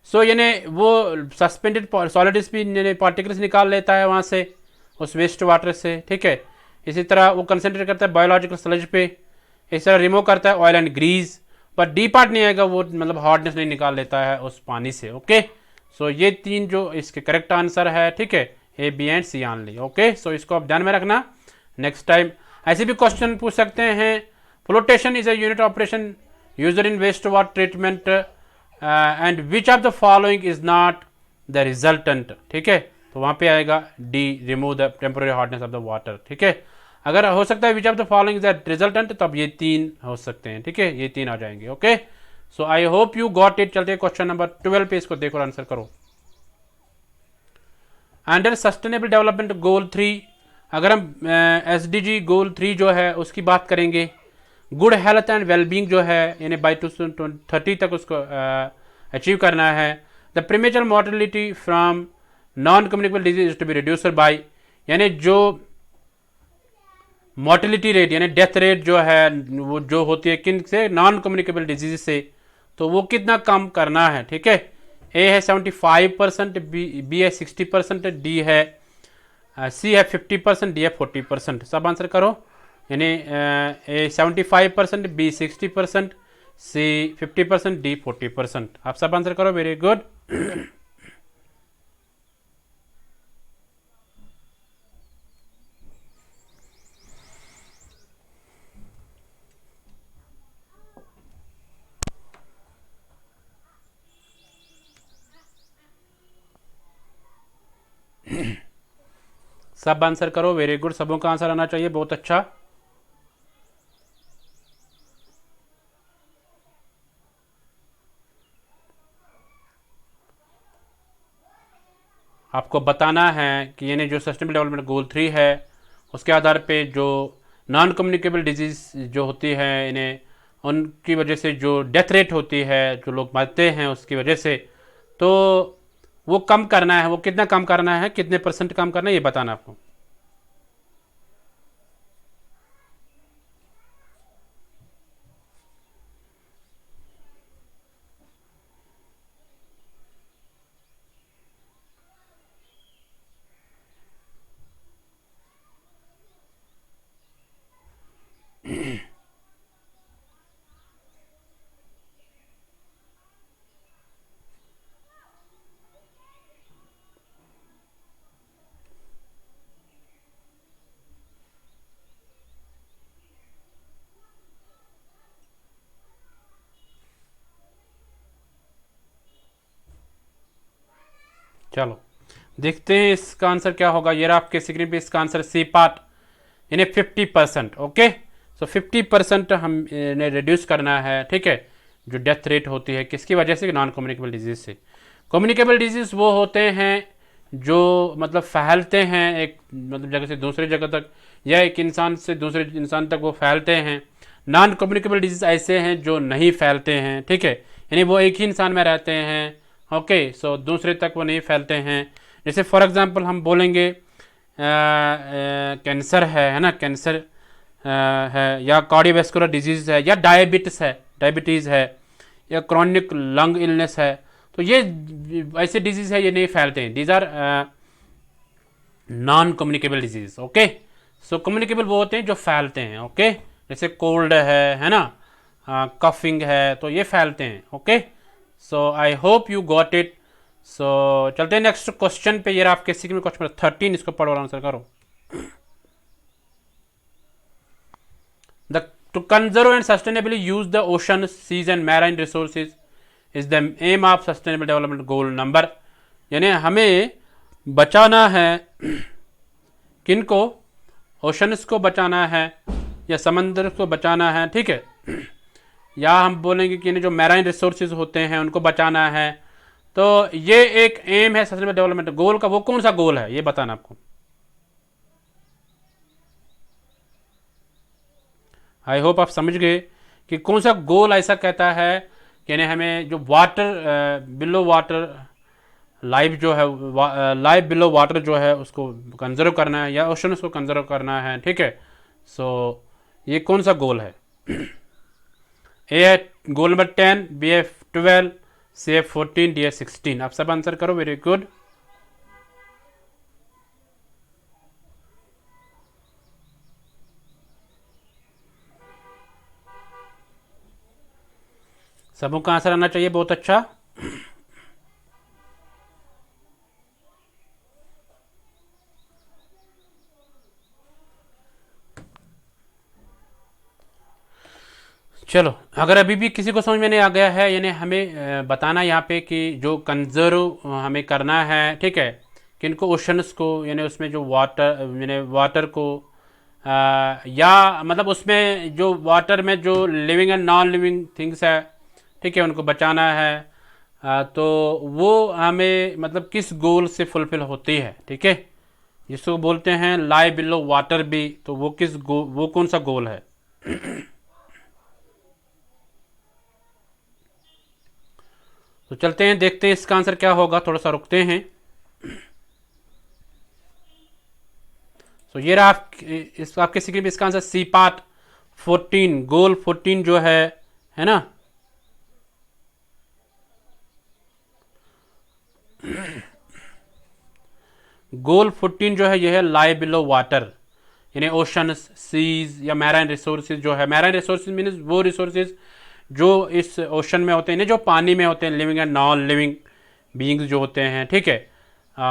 A: सो यानी वो सस्पेंडेड सॉलिड्स भी यानी पार्टिकल्स निकाल लेता है वहाँ से, उस वेस्ट वाटर से, ठीक है। इसी तरह वो कंसनट्रेट करता है बायोलॉजिकल स्लज पे, इस तरह रिमूव करता है ऑयल एंड ग्रीज। पर डी पार्ट नहीं आएगा, वो मतलब हार्डनेस नहीं निकाल लेता है उस पानी से। ओके, सो ये तीन जो इसके करेक्ट आंसर है, ठीक है, A B and C only. Okay, so इसको आप ध्यान में रखना। नेक्स्ट टाइम ऐसे भी क्वेश्चन पूछ सकते हैं। Flotation is a unit operation used in waste water treatment and which of the following is not the resultant, ठीक है। तो वहां पे आएगा D, remove the temporary hardness of the water, ठीक है। अगर हो सकता है which of the following is the resultant, तो अब ये तीन हो सकते हैं, ठीक है, ये तीन आ जाएंगे। Okay, so I hope you got it. चलते क्वेश्चन नंबर 12 पे, इसको देखो और आंसर करो। अंडर सस्टेनेबल डेवलपमेंट गोल 3, अगर हम SDG गोल 3 जो है उसकी बात करेंगे, गुड हेल्थ एंड वेलबींग जो है, यानी बाई 2030 तक उसको अचीव करना है। The premature mortality from non communicable disease to be reduced by, यानी जो मॉर्टेलिटी रेट यानी डेथ रेट जो है वो जो होती है किन से? नॉन कम्युनिकेबल डिजीज से, तो वो कितना कम करना है, ठीक है। ए है 75%, बी है 60%, डी है सी है 50%, डी है 40%। सब आंसर करो। यानी ए 75%, बी 60%, सी 50%, डी 40%। आप सब आंसर करो। Very good. सब आंसर करो, वेरी गुड, सबों का आंसर आना चाहिए, बहुत अच्छा। आपको बताना है कि यानी जो सस्टेनेबल डेवलपमेंट गोल 3 है उसके आधार पे जो नॉन कम्युनिकेबल डिजीज जो होती है इन्हें उनकी वजह से जो डेथ रेट होती है, जो लोग मरते हैं उसकी वजह से, तो वो कम करना है। वो कितना कम करना है, कितने % कम करना है, ये बताना आपको। चलो देखते हैं इसका आंसर क्या होगा। ये रहा आपके स्क्रीन पे इसका आंसर, सी पार्ट, यानी 50%। ओके, सो 50% हम इन्हें रिड्यूस करना है, ठीक है, जो डेथ रेट होती है किसकी वजह से, नॉन कम्युनिकेबल डिजीज से। कम्युनिकेबल डिजीज वो होते हैं जो मतलब फैलते हैं एक मतलब जगह से दूसरी जगह तक, या एक इंसान से दूसरे इंसान तक वो फैलते हैं। नॉन कम्युनिकेबल डिजीज ऐसे हैं जो नहीं फैलते हैं, ठीक है, यानी वो एक ही इंसान में रहते हैं। ओके, सो दूसरे तक वो नहीं फैलते हैं। जैसे फॉर एग्जांपल हम बोलेंगे कैंसर है ना, कैंसर है, या कार्डियोवैस्कुलर डिजीज है, या डायबिटीज़ है, या क्रॉनिक लंग इलनेस है, तो ये ऐसे डिजीज है, ये नहीं फैलते हैं। These are non communicable disease. Okay, so communicable वो होते हैं जो फैलते हैं। ओके, जैसे कोल्ड है ना, कफिंग है, तो ये फैलते हैं। Okay, so I hope you got it. So चलते हैं नेक्स्ट क्वेश्चन पे। ये आपके सीक्रेट में क्वेश्चन 13, इसको पढ़ो और आंसर करो। To conserve and sustainably use the ocean, seas and marine resources is the aim of sustainable development goal number। यानी हमें बचाना है किनको, ओशंस को बचाना है या समंदर को बचाना है, ठीक है, या हम बोलेंगे कि जो मैराइन रिसोर्सेज होते हैं उनको बचाना है। तो ये एक एम है सस्टेनेबल डेवलपमेंट गोल का। वो कौन सा गोल है ये बताना आपको। आई होप आप समझ गए कि कौन सा गोल ऐसा कहता है, यानी हमें जो वाटर बिलो वाटर लाइफ जो है, लाइफ बिलो वाटर जो है उसको कंजर्व करना है, या ओशन को कंजर्व करना है, ठीक है। सो ये कौन सा गोल है? ए है गोल नंबर 10, बी है 12, सी है 14, डी है 16। आप सब आंसर करो, वेरी गुड। सबों का आंसर आना चाहिए, बहुत अच्छा। चलो, अगर अभी भी किसी को समझ में नहीं आ गया है, यानी हमें बताना यहाँ पे कि जो कंजर्व हमें करना है, ठीक है, किनको, ओशंस को, यानी उसमें जो वाटर, यानी वाटर को, या मतलब उसमें जो वाटर में जो living and non living things है, ठीक है, उनको बचाना है। तो वो हमें मतलब किस गोल से फुलफिल होती है, ठीक है, जिसको बोलते हैं लाई बिलो वाटर भी, तो वो वो कौन सा गोल है? तो चलते हैं, देखते हैं इसका आंसर क्या होगा। थोड़ा सा रुकते हैं। तो ये रहा इस आपके स्क्रीन पे इसका आंसर, सी पार्ट 14, गोल 14 जो है ना। गोल 14 जो है ये है लाई बिलो वाटर, यानी ओशन, सीज या मैराइन रिसोर्सेज जो है। मैराइन रिसोर्सेज मीन्स वो रिसोर्सेज जो इस ओशन में होते हैं, जो पानी में होते हैं, living and non living beings जो होते हैं, ठीक है।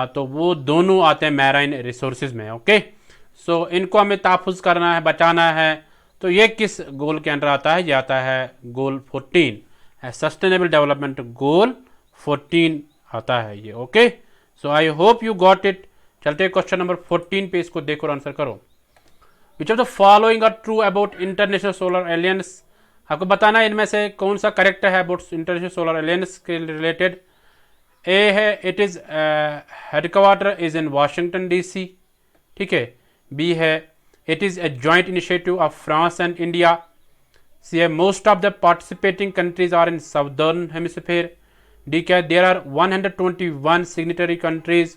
A: तो वो दोनों आते हैं मैराइन रिसोर्सेज में। ओके, सो इनको हमें तहफ़्फ़ुज़ करना है, बचाना है। तो ये किस गोल के अंडर आता है? ये आता है गोल 14, सस्टेनेबल डेवलपमेंट गोल 14 आता है ये। Okay, so I hope you got it. चलते हैं क्वेश्चन नंबर 14 पे, इसको देखो और आंसर करो। Which of the following are true about international solar alliance. आपको बताना है इनमें से कौन सा करेक्ट है अबाउट इंटरनेशनल सोलर एलियंस के रिलेटेड। ए है it is headquarter is in Washington DC, ठीक है। बी है it is a joint initiative of France and India. C है most of the participating countries are in southern hemisphere. D क्या है there are 121 signatory countries.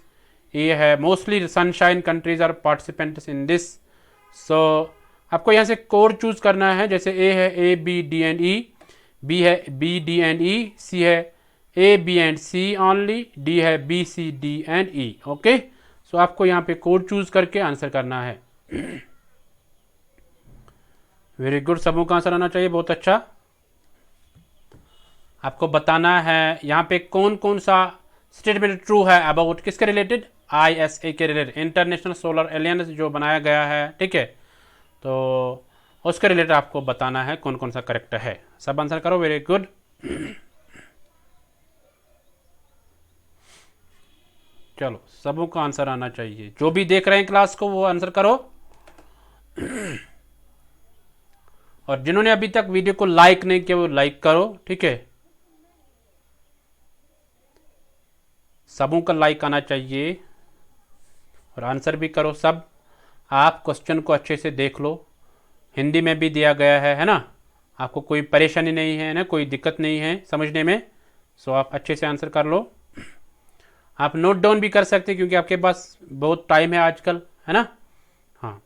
A: ए है mostly sunshine countries are participants in this. So आपको यहाँ से code choose करना है, जैसे ए है A B D and E, B है B D and E, C है A B and C only, D है B C D and E. Okay, so आपको यहाँ पे कोड चूज करके आंसर करना है। वेरी गुड, सबों का आंसर आना चाहिए, बहुत अच्छा। आपको बताना है यहाँ पे कौन कौन सा स्टेटमेंट ट्रू है अबाउट किसके रिलेटेड, ISA के रिलेटेड, इंटरनेशनल सोलर एलियंस जो बनाया गया है, ठीक है। तो उसके रिलेटेड आपको बताना है कौन कौन सा करेक्ट है। सब आंसर करो, वेरी गुड। चलो, सबों का आंसर आना चाहिए, जो भी देख रहे हैं क्लास को वो आंसर करो। और जिन्होंने अभी तक वीडियो को लाइक नहीं किया वो लाइक करो, ठीक है। सबों का लाइक आना चाहिए और आंसर भी करो सब। आप क्वेश्चन को अच्छे से देख लो, हिंदी में भी दिया गया है ना। आपको कोई परेशानी नहीं है ना, कोई दिक्कत नहीं है समझने में। सो आप अच्छे से आंसर कर लो। आप नोट डाउन भी कर सकते हैं क्योंकि आपके पास बहुत टाइम है आजकल, है ना। हाँ,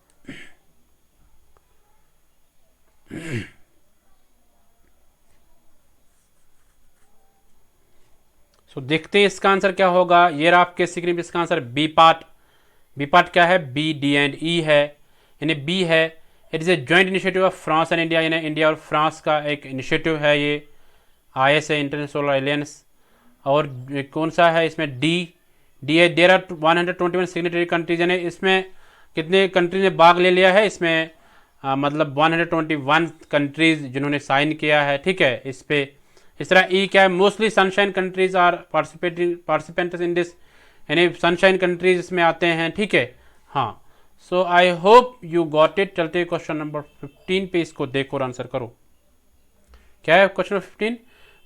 A: सो देखते हैं इसका आंसर क्या होगा। ये रहा आपके स्क्रीन पे इसका answer B part. B part क्या है, बी डी एंड ई है, यानी बी है it is a joint initiative of France and India, यानी इंडिया और फ्रांस का एक इनिशिएटिव है ये ISA इंटरनेशनल सोलर एलियंस। और कौन सा है इसमें, डी है देयर आर 121 सिग्नेटरी कंट्रीज, यानी इसमें कितने कंट्रीज ने भाग ले लिया है इसमें, मतलब 121 कंट्रीज जिन्होंने साइन किया है, ठीक है इस पे। इस तरह ई क्या है, mostly sunshine countries are participants in this, यानी सनशाइन कंट्रीज इसमें आते हैं, ठीक है। हाँ, so I hope you got it. चलते क्वेश्चन नंबर 15 पे, इसको देखो और आंसर करो। क्या है question number 15,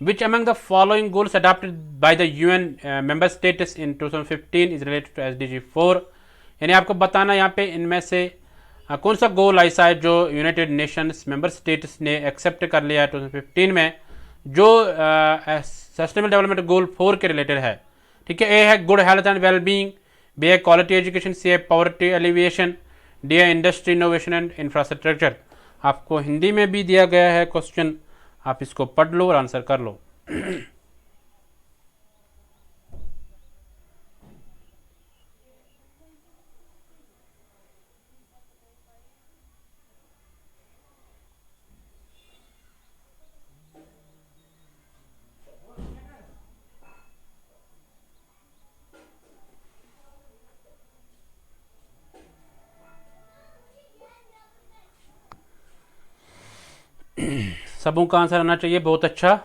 A: which among the following goals adopted by the UN member states in 2015 is related to SDG 4। यानी आपको बताना यहाँ पे इनमें से कौन सा गोल ऐसा है जो यूनाइटेड नेशंस मेंबर स्टेट्स ने एक्सेप्ट कर लिया है 2015 में, जो सस्टेनेबल डेवलपमेंट गोल 4 के रिलेटेड है, ठीक है। ए है good health and wellbeing, B है क्वालिटी एजुकेशन, सी है पॉवर्टी एलिविएशन, डी है इंडस्ट्री इनोवेशन एंड इंफ्रास्ट्रक्चर। आपको हिंदी में भी दिया गया है क्वेश्चन, आप इसको पढ़ लो और आंसर कर लो। सबों का आंसर आना चाहिए, बहुत अच्छा।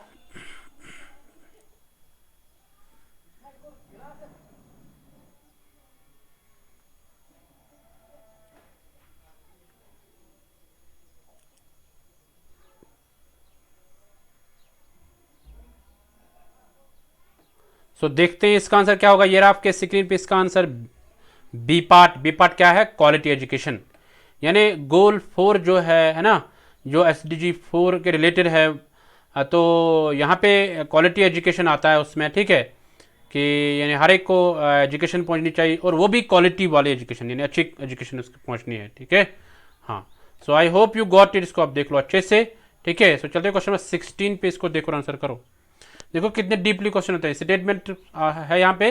A: सो देखते हैं इसका आंसर क्या होगा। ये रहा आपके स्क्रीन पे इसका answer B part. B part क्या है, क्वालिटी एजुकेशन, यानी गोल 4 जो है ना, जो SDG 4 के रिलेटेड है। तो यहाँ पे क्वालिटी एजुकेशन आता है उसमें, ठीक है, कि यानी हर एक को एजुकेशन पहुँचनी चाहिए, और वो भी क्वालिटी वाली एजुकेशन, यानी अच्छी एजुकेशन उसको पहुँचनी है, ठीक है। हाँ, so I hope you got it, इसको आप देख लो अच्छे से, ठीक है। सो चलते क्वेश्चन नंबर 16 पे, इसको देखो आंसर करो। देखो कितने डीपली क्वेश्चन होते हैं। स्टेटमेंट है यहाँ पे,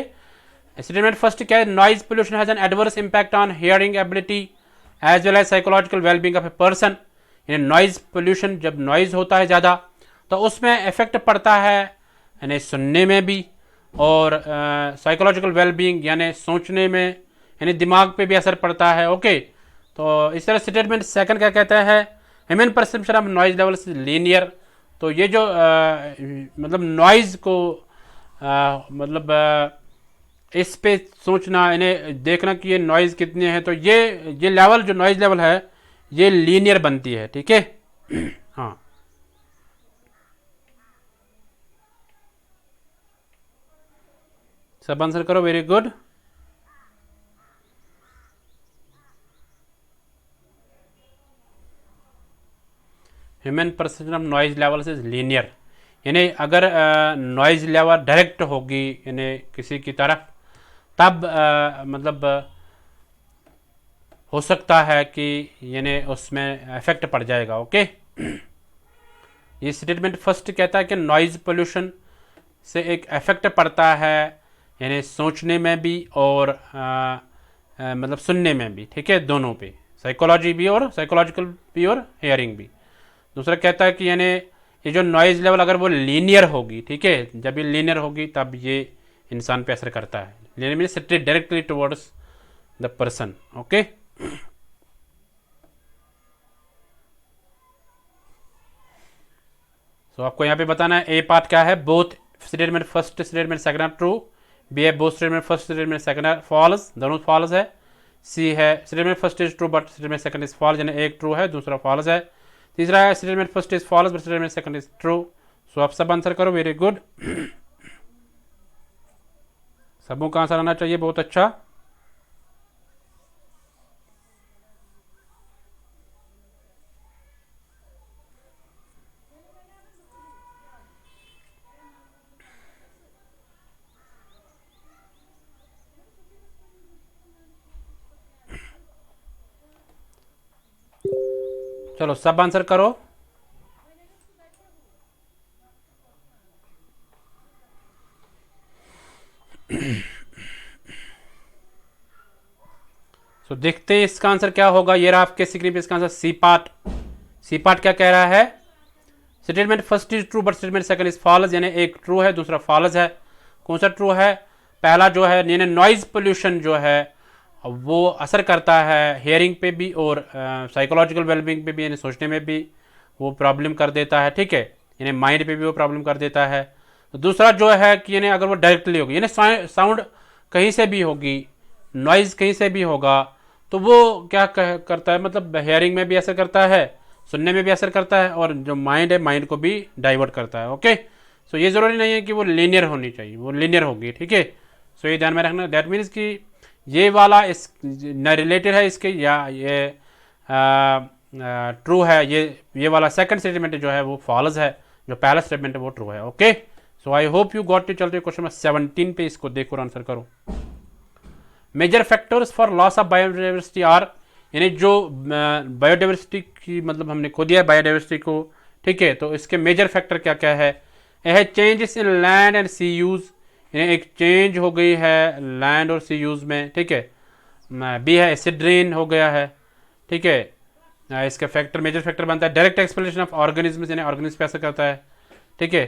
A: स्टेटमेंट फर्स्ट क्या है, noise pollution has an adverse impact on hearing ability as well as psychological wellbeing of a person. यानी नॉइज पोल्यूशन, जब नॉइज होता है ज़्यादा तो उसमें इफेक्ट पड़ता है यानी सुनने में भी, और साइकोलॉजिकल वेलबींग यानी सोचने में, यानी दिमाग पे भी असर पड़ता है। ओके, तो इस तरह स्टेटमेंट सेकंड क्या कहता है, human perception of noise level is linear. तो ये जो मतलब नॉइज़ को मतलब इस पे सोचना, इन्हें देखना कि ये नॉइज़ कितने हैं। तो ये लेवल जो नॉइज़ लेवल है ये लीनियर बनती है, ठीक है। हाँ, सब आंसर करो, very good. Human perception of noise level is linear, यानी अगर नॉइज लेवल डायरेक्ट होगी यानी किसी की तरफ, तब मतलब हो सकता है कि यानी उसमें इफेक्ट पड़ जाएगा। ओके, ये स्टेटमेंट फर्स्ट कहता है कि नॉइज पोल्यूशन से एक इफेक्ट पड़ता है, यानी सोचने में भी और मतलब सुनने में भी, ठीक है, दोनों पे, साइकोलॉजी भी और साइकोलॉजिकल भी और हियरिंग भी। दूसरा कहता है कि यानी ये जो नॉइज लेवल अगर वो लीनियर होगी, ठीक है, जब ये लीनियर होगी तब ये इंसान पे असर करता है। Linear means directly towards the person. Okay, तो आपको यहाँ पे बताना है ए पार्ट क्या है। Both statement first statement second are true, B है both statement first statement second are false, दोनों फॉल्स है। सी है statement first is true but statement second is false, यानी एक ट्रू है दूसरा फॉल्स है। तीसरा है statement first is false but statement second is true. So आप सब आंसर करो, वेरी गुड। सबों का आंसर आना चाहिए, बहुत अच्छा। चलो सब आंसर करो। तो देखते हैं इसका आंसर क्या होगा। ये रहा आपके स्क्रीन पे इसका answer C part. C part क्या कह रहा है, statement first is true but statement second is false, यानी एक ट्रू है दूसरा फॉल्स है। कौन सा ट्रू है, पहला जो है यानी नॉइज पोल्यूशन जो है वो असर करता है हियरिंग पे भी और साइकोलॉजिकल वेलबींग पे भी, यानी सोचने में भी वो प्रॉब्लम कर देता है, ठीक है, यानी माइंड पे भी वो प्रॉब्लम कर देता है। तो दूसरा जो है कि यानी अगर वो डायरेक्टली होगी, यानी साउंड कहीं से भी होगी, नॉइज कहीं से भी होगा, तो वो क्या करता है, मतलब हेयरिंग में भी असर करता है, सुनने में भी असर करता है, और जो माइंड है माइंड को भी डाइवर्ट करता है। ओके, सो ये ज़रूरी नहीं है कि वो लीनियर होनी चाहिए, वो लीनियर होगी, ठीक है। सो ये ध्यान में रखना। दैट मीन्स कि ये वाला इस न रिलेटेड है इसके, या ये ट्रू है, ये वाला सेकंड स्टेटमेंट जो है वो फॉल्स है, जो पहला स्टेटमेंट है वो ट्रू है। Okay, so I hope you got it. चलते क्वेश्चन नंबर 17 पे, इसको देखो और आंसर करो। Major factors for loss of biodiversity are, यानी जो बायोडाइवर्सिटी की मतलब हमने खो दिया है बायोडाइवर्सिटी को, ठीक है, तो इसके मेजर फैक्टर क्या क्या है। यह changes in land and sea use, यानी एक चेंज हो गई है लैंड और सी यूज में, ठीक है। बी है एसिड रेन हो गया है, ठीक है। इसका फैक्टर मेजर फैक्टर बनता है डायरेक्ट एक्सप्लेनेशन ऑफ ऑर्गेनिज्म, यानी ऑर्गेनिज्म पे असर करता है, ठीक है।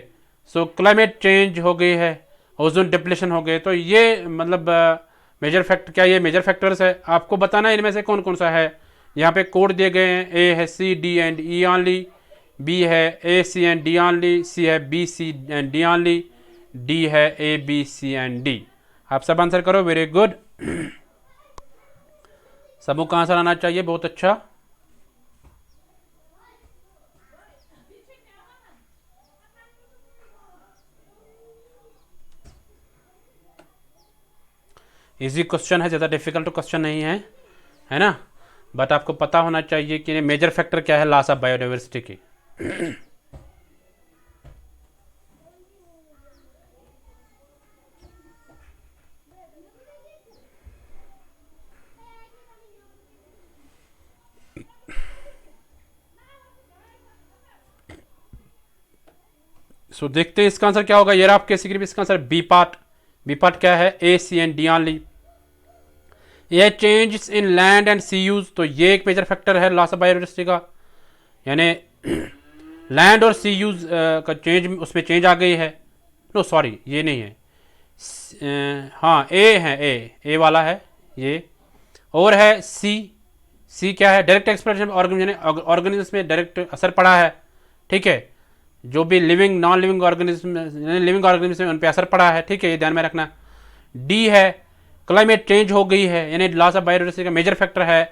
A: सो क्लाइमेट चेंज हो गई है, ओजोन डिप्लेशन हो गए। तो ये मतलब मेजर फैक्टर क्या, ये मेजर फैक्टर्स है। आपको बताना है इनमें से कौन कौन सा है। यहाँ पे कोड दिए गए हैं, ए है C D and E only, B है A C and D only, C है B C and D only, D है A B C and D. आप सब आंसर करो, वेरी गुड। सबों का आंसर आना चाहिए, बहुत अच्छा। इजी क्वेश्चन है, ज़्यादा डिफिकल्ट क्वेश्चन नहीं है, है ना। बट आपको पता होना चाहिए कि मेजर फैक्टर क्या है लॉस ऑफ बायोडाइवर्सिटी की। सो देखते हैं इसका आंसर क्या होगा। ये रहा आपके स्क्रीन पे इसका answer B part. B part क्या है, A C and D only. ये change in land and sea use, तो ये एक मेजर फैक्टर है लॉस ऑफ बायोडाइवर्सिटी का, यानी लैंड और सी यूज का चेंज, उसमें चेंज आ गई है। नो सॉरी, ये नहीं है, हाँ ए है, ए वाला है ये, और है सी। सी क्या है, डायरेक्ट एक्सप्रेशन ऑर्गेनिज्म, ऑर्गेनिज्म में डायरेक्ट असर पड़ा है, ठीक है। जो भी living non living organism, living organism में उन पर असर पड़ा है, ठीक है, ये ध्यान में रखना। डी है क्लाइमेट चेंज हो गई है, यानी लॉस ऑफ बायोडाइवर्सिटी का मेजर फैक्टर है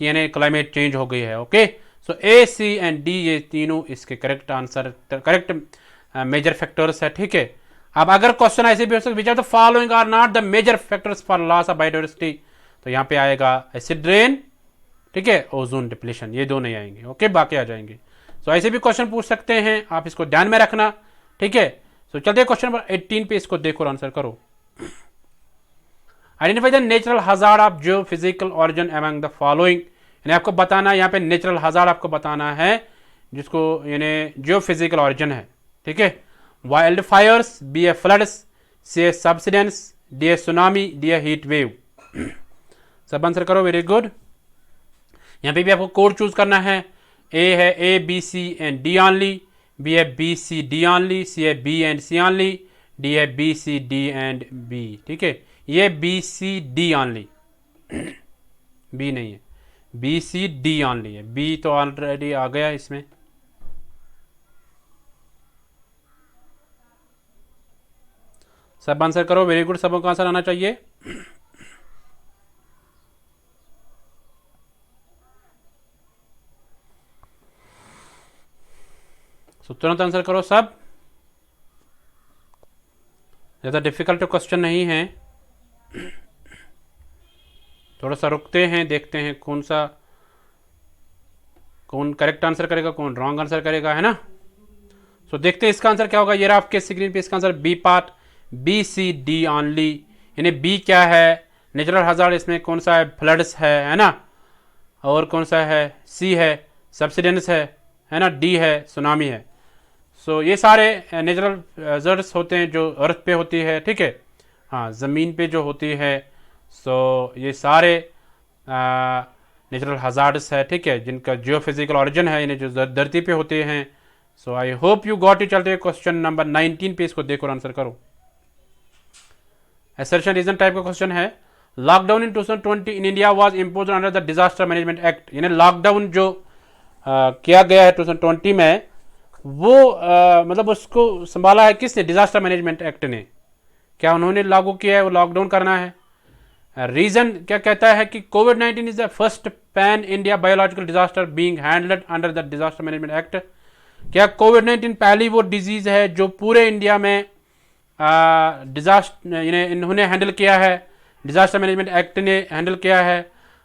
A: कि यानी क्लाइमेट चेंज हो गई है। Okay, so A, C and D ये तीनों इसके correct answer, correct major factors है। ठीक है, अब अगर क्वेश्चन ऐसे भी हो सकता है, which are the following are not the major factors for loss of biodiversity, तो यहाँ पे आएगा एसिड रेन, ठीक है, ओजोन डिप्लीशन, ये दो नहीं आएंगे। ओके, बाकी आ जाएंगे। सो ऐसे भी क्वेश्चन पूछ सकते हैं, आप इसको ध्यान में रखना। ठीक है, सो चलते हैं क्वेश्चन नंबर 18 पे, इसको देखो और आंसर करो। Identify the natural hazard of Jio physical origin among the following, यानी आपको बताना है यहाँ पे नेचुरल हजार्ड आपको बताना है जिसको यानी जियो फिजिकल ऑरिजिन है। ठीक है, wild fires, B a floods, C a subsidence, D a tsunami, D a heat wave. सब आंसर करो, वेरी गुड। यहाँ पे भी आपको कोड चूज करना है। ए है A B C and D only, B है B C D only, C है B and C only, D है B C D and B. ठीक है, ये B C D only, B नहीं है, बी सी डी ऑनली है, B तो ऑलरेडी आ गया इसमें। सब आंसर करो, वेरी गुड, सबों का आंसर आना चाहिए। तो तुरंत आंसर करो सब, ज़्यादा डिफिकल्ट क्वेश्चन नहीं है। थोड़ा सा रुकते हैं, देखते हैं कौन करेक्ट आंसर करेगा, कौन रॉन्ग आंसर करेगा, है ना। सो देखते हैं इसका आंसर क्या होगा। ये रहा आपके स्क्रीन पे इसका answer B part, B C D only, यानी बी क्या है नेचुरल हजार्ड, इसमें कौन सा है, फ्लड्स है ना, और कौन सा है, सी है सबसिडेंस है ना, डी है सुनामी है। सो ये सारे नेचुरल हजार्ड्स होते हैं जो अर्थ पे होती है। ठीक है, हाँ, ज़मीन पे जो होती है। सो ये सारे नेचुरल हजार्ड्स है, ठीक है, जिनका जियो फिजिकल ऑरिजिन है, यानी जो धरती पे होते हैं। So I hope you got it. चलते हैं क्वेश्चन नंबर 19 पे, इसको देखो और आंसर करो। असर्शन रीजन टाइप का क्वेश्चन है। Lockdown in 2020 in India was imposed under the disaster management act, यानी लॉकडाउन जो किया गया है 2020 में, वो मतलब उसको संभाला है किसने, डिजास्टर मैनेजमेंट एक्ट ने। क्या उन्होंने लागू किया है वो लॉकडाउन करना है। रीजन क्या कहता है कि कोविड-19 is the first pan India biological disaster being handled under the disaster management act. क्या कोविड-19 पहली वो डिजीज है जो पूरे इंडिया में डिजास्टर इन्होंने हैंडल किया है, डिजास्टर मैनेजमेंट एक्ट ने हैंडल किया है।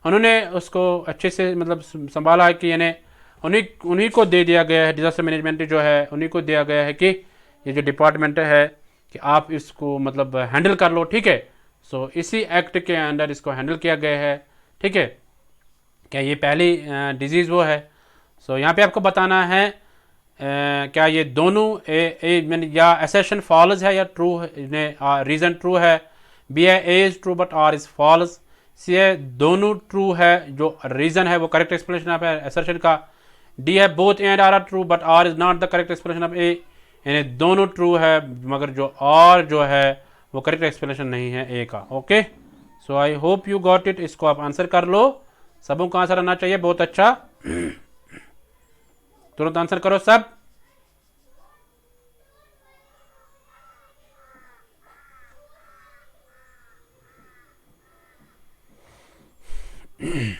A: उन्होंने उसको अच्छे से मतलब संभाला है कि यानी उन्हीं को दे दिया गया है, डिजास्टर मैनेजमेंट जो है उन्हीं को दिया गया है कि ये जो डिपार्टमेंट है कि आप इसको मतलब हैंडल कर लो। ठीक है, सो इसी एक्ट के अंडर इसको हैंडल किया गया है। ठीक है, क्या ये पहली डिजीज़ वो है। सो यहाँ पे आपको बताना है क्या ये दोनों या एसेशन फॉल्स है या ट्रू है, रीज़न ट्रू है। बी है A is true but R is false, C है दोनों ट्रू है, जो रीज़न है वो करेक्ट एक्सप्लेनेशन ऑफ एसेशन का। डी है both and R true but R is not the correct explanation of A, यानी दोनों ट्रू है मगर जो और जो है वो करेक्ट एक्सप्लेनेशन नहीं है ए का। Okay, so I hope you got it. इसको आप आंसर कर लो, सबों का आंसर आना चाहिए, बहुत अच्छा। तुरंत आंसर करो सब।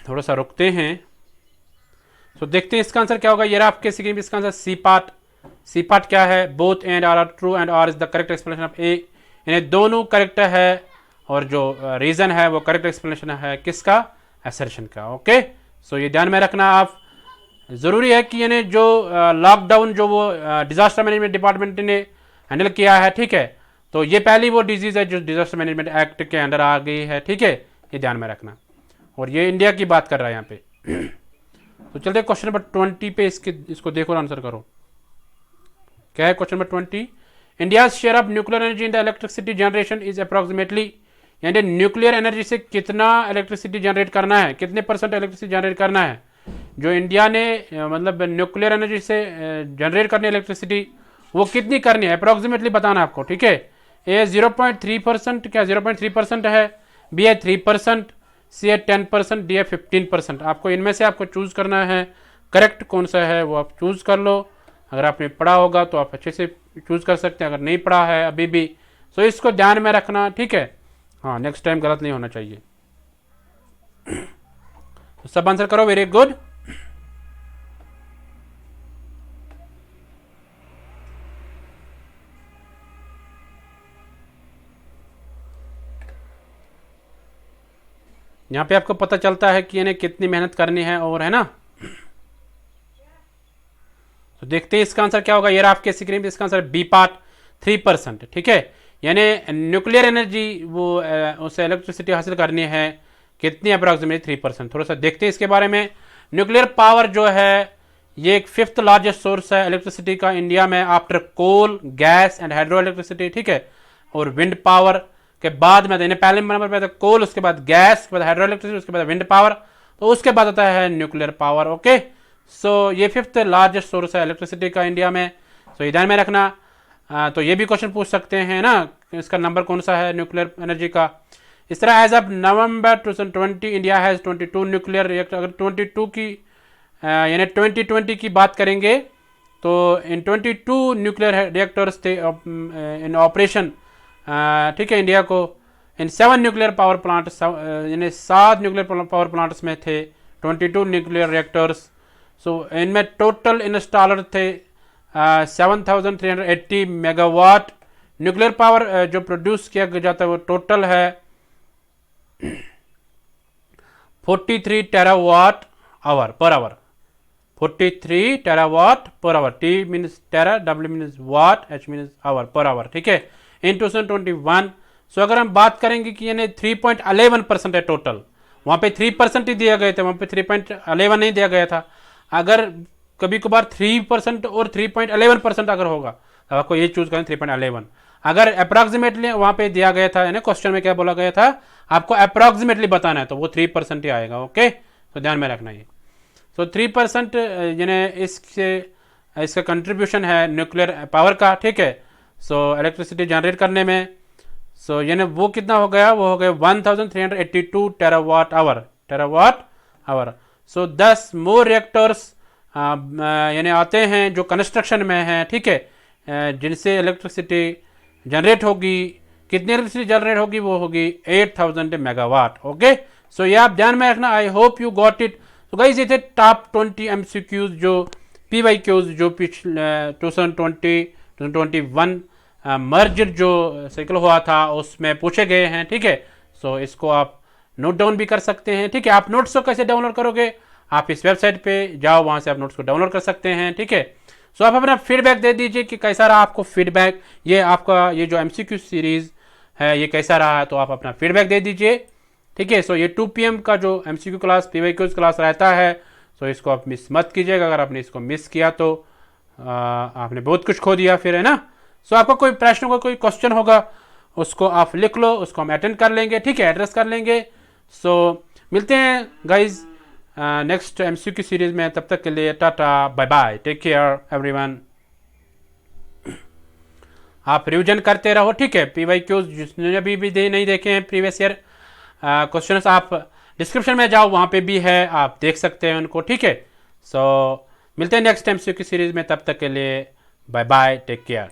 A: थोड़ा सा रुकते हैं, तो देखते हैं इसका आंसर क्या होगा। ये रहा आपके स्क्रीन पे इसका answer C part. C part क्या है, both and R true and R is the correct explanation of A, यानी दोनों करेक्ट है और जो रीजन है वो करेक्ट एक्सप्लेनेशन है किसका, असर्शन का। ओके, सो ये ध्यान में रखना आप, जरूरी है कि यानी जो लॉकडाउन जो वो डिजास्टर मैनेजमेंट डिपार्टमेंट ने हैंडल किया है। ठीक है, तो ये पहली वो डिजीज है जो डिजास्टर मैनेजमेंट एक्ट के अंडर आ गई है। ठीक है, ये ध्यान में रखना, और ये इंडिया की बात कर रहा है यहाँ पे। तो चलते क्वेश्चन नंबर 20 पे, इसको देखो और आंसर करो। क्या है question number 20? India share of nuclear energy in the electricity generation is approximately, यानी न्यूक्लियर एनर्जी से कितना इलेक्ट्रिसिटी जनरेट करना है, कितने परसेंट इलेक्ट्रिसिटी जनरेट करना है जो इंडिया ने मतलब न्यूक्लियर एनर्जी से जनरेट करनी है इलेक्ट्रिसिटी, वो कितनी करनी है अप्रोक्सीमेटली बताना आपको। ठीक है, ए 0.3%, क्या 0.3% है, बी है 3%, सी है 10%, डी है 15%। आपको इनमें से आपको चूज करना है, करेक्ट कौन सा है वो आप चूज कर लो। अगर आपने पढ़ा होगा तो आप अच्छे से चूज कर सकते हैं, अगर नहीं पढ़ा है अभी भी तो इसको ध्यान में रखना। ठीक है, हाँ, नेक्स्ट टाइम गलत नहीं होना चाहिए। तो सब आंसर करो, वेरी गुड। यहाँ पे आपको पता चलता है कि इन्हें कितनी मेहनत करनी है, और है ना। तो देखते हैं इसका आंसर क्या होगा। ये आपके स्क्रीन पे इसका आंसर बी पार्ट 3%, ठीक है। यानी न्यूक्लियर एनर्जी वो उसे इलेक्ट्रिसिटी हासिल करनी है कितनी, अप्रोक्सीमेटली 3%। थोड़ा सा देखते हैं इसके बारे में। न्यूक्लियर पावर जो है ये एक 5th लार्जेस्ट सोर्स है इलेक्ट्रिसिटी का इंडिया में, after coal, gas and hydro electricity, ठीक है। और विंड पावर के बाद में पहले नंबर पे आता है कोल, उसके बाद गैस, उसके बाद हाइड्रो इलेक्ट्रिसिटी, उसके बाद विंड पावर, तो उसके बाद आता है न्यूक्लियर पावर। ओके, सो ये 5th लार्जेस्ट सोर्स है इलेक्ट्रिसिटी का इंडिया में। सो ये ध्यान में रखना। तो ये भी क्वेश्चन पूछ सकते हैं ना, इसका नंबर कौन सा है न्यूक्लियर एनर्जी का। इस तरह as of November 2020 India has 22 nuclear reactor. अगर 22 की यानी 2020 की बात करेंगे तो इन 22 न्यूक्लियर रिएक्टर्स थे इन ऑपरेशन, ठीक है, इंडिया को। इन 7 न्यूक्लियर पावर प्लांट, यानी 7 न्यूक्लियर पावर प्लांट्स में थे 22 न्यूक्लियर रिएक्टर्स। सो इनमें टोटल इंस्टॉलर थे 7380 मेगावाट। न्यूक्लियर पावर जो प्रोड्यूस किया जाता है वो टोटल है 43 terawatt hour per hour. 43 terawatt per hour. T means tera, W means watt, H means hour per hour, ठीक है, इन 2021। सो अगर हम बात करेंगे कि यानी 3.11% है टोटल, वहाँ पे 3% ही दिया गया था, वहाँ पे 3.11 नहीं दिया गया था। अगर कभी कभार 3% और 3.11% अगर होगा तो आपको ये चूज करें 3.11। अगर अप्रॉक्सीमेटली वहाँ पे दिया गया था, यानी क्वेश्चन में क्या बोला गया था, आपको अप्रॉक्सीमेटली बताना है, तो वो 3% ही आएगा। ओके, तो ध्यान में रखना ये। सो 3% यानी इसका कंट्रीब्यूशन है न्यूक्लियर पावर का, ठीक है। सो इलेक्ट्रिसिटी जनरेट करने में, सो यानी वो कितना हो गया, वो हो गया 1382 टेरावाट आवर। सो 10 मोर रिएक्टर्स यानी आते हैं जो कंस्ट्रक्शन में हैं, ठीक है, जिनसे इलेक्ट्रिसिटी जनरेट होगी। कितनी इलेक्ट्रिसिटी जनरेट होगी, वो होगी 8000 मेगावाट। ओके, सो ये आप ध्यान में रखना। आई होप यू गॉट इट। तो गाइस ये थे टॉप 20 MCQs जो PYQs जो पिछले 2020-2021 मर्जर जो साइकिल हुआ था उसमें पूछे गए हैं, ठीक है। सो इसको आप नोट डाउन भी कर सकते हैं, ठीक है। आप नोट्स को कैसे डाउनलोड करोगे, आप इस वेबसाइट पे जाओ, वहाँ से आप नोट्स को डाउनलोड कर सकते हैं, ठीक है। सो आप अपना फीडबैक दे दीजिए कि कैसा रहा आपको फीडबैक, ये आपका ये जो MCQ सीरीज़ है ये कैसा रहा है, तो आप अपना फीडबैक दे दीजिए, ठीक है। सो ये 2 PM का जो MCQ क्लास PYQs क्लास रहता है, सो इसको आप मिस मत कीजिएगा। अगर आपने इसको मिस किया तो आपने बहुत कुछ खो दिया फिर, है ना। सो आपका कोई प्रश्न होगा, कोई क्वेश्चन होगा, उसको आप लिख लो, उसको हम अटेंड कर लेंगे, ठीक है, एड्रेस कर लेंगे। सो मिलते हैं गाइज नेक्स्ट MCQ सीरीज में। तब तक के लिए tata, bye bye, take care everyone. आप रिविजन करते रहो, ठीक है। PYQs जिसने अभी भी नहीं देखे हैं प्रीवियस ईयर क्वेश्चंस, आप डिस्क्रिप्शन में जाओ, वहाँ पे भी है, आप देख सकते हैं उनको, ठीक है। सो मिलते हैं नेक्स्ट MCQ सीरीज में। तब तक के लिए बाय बाय, टेक केयर।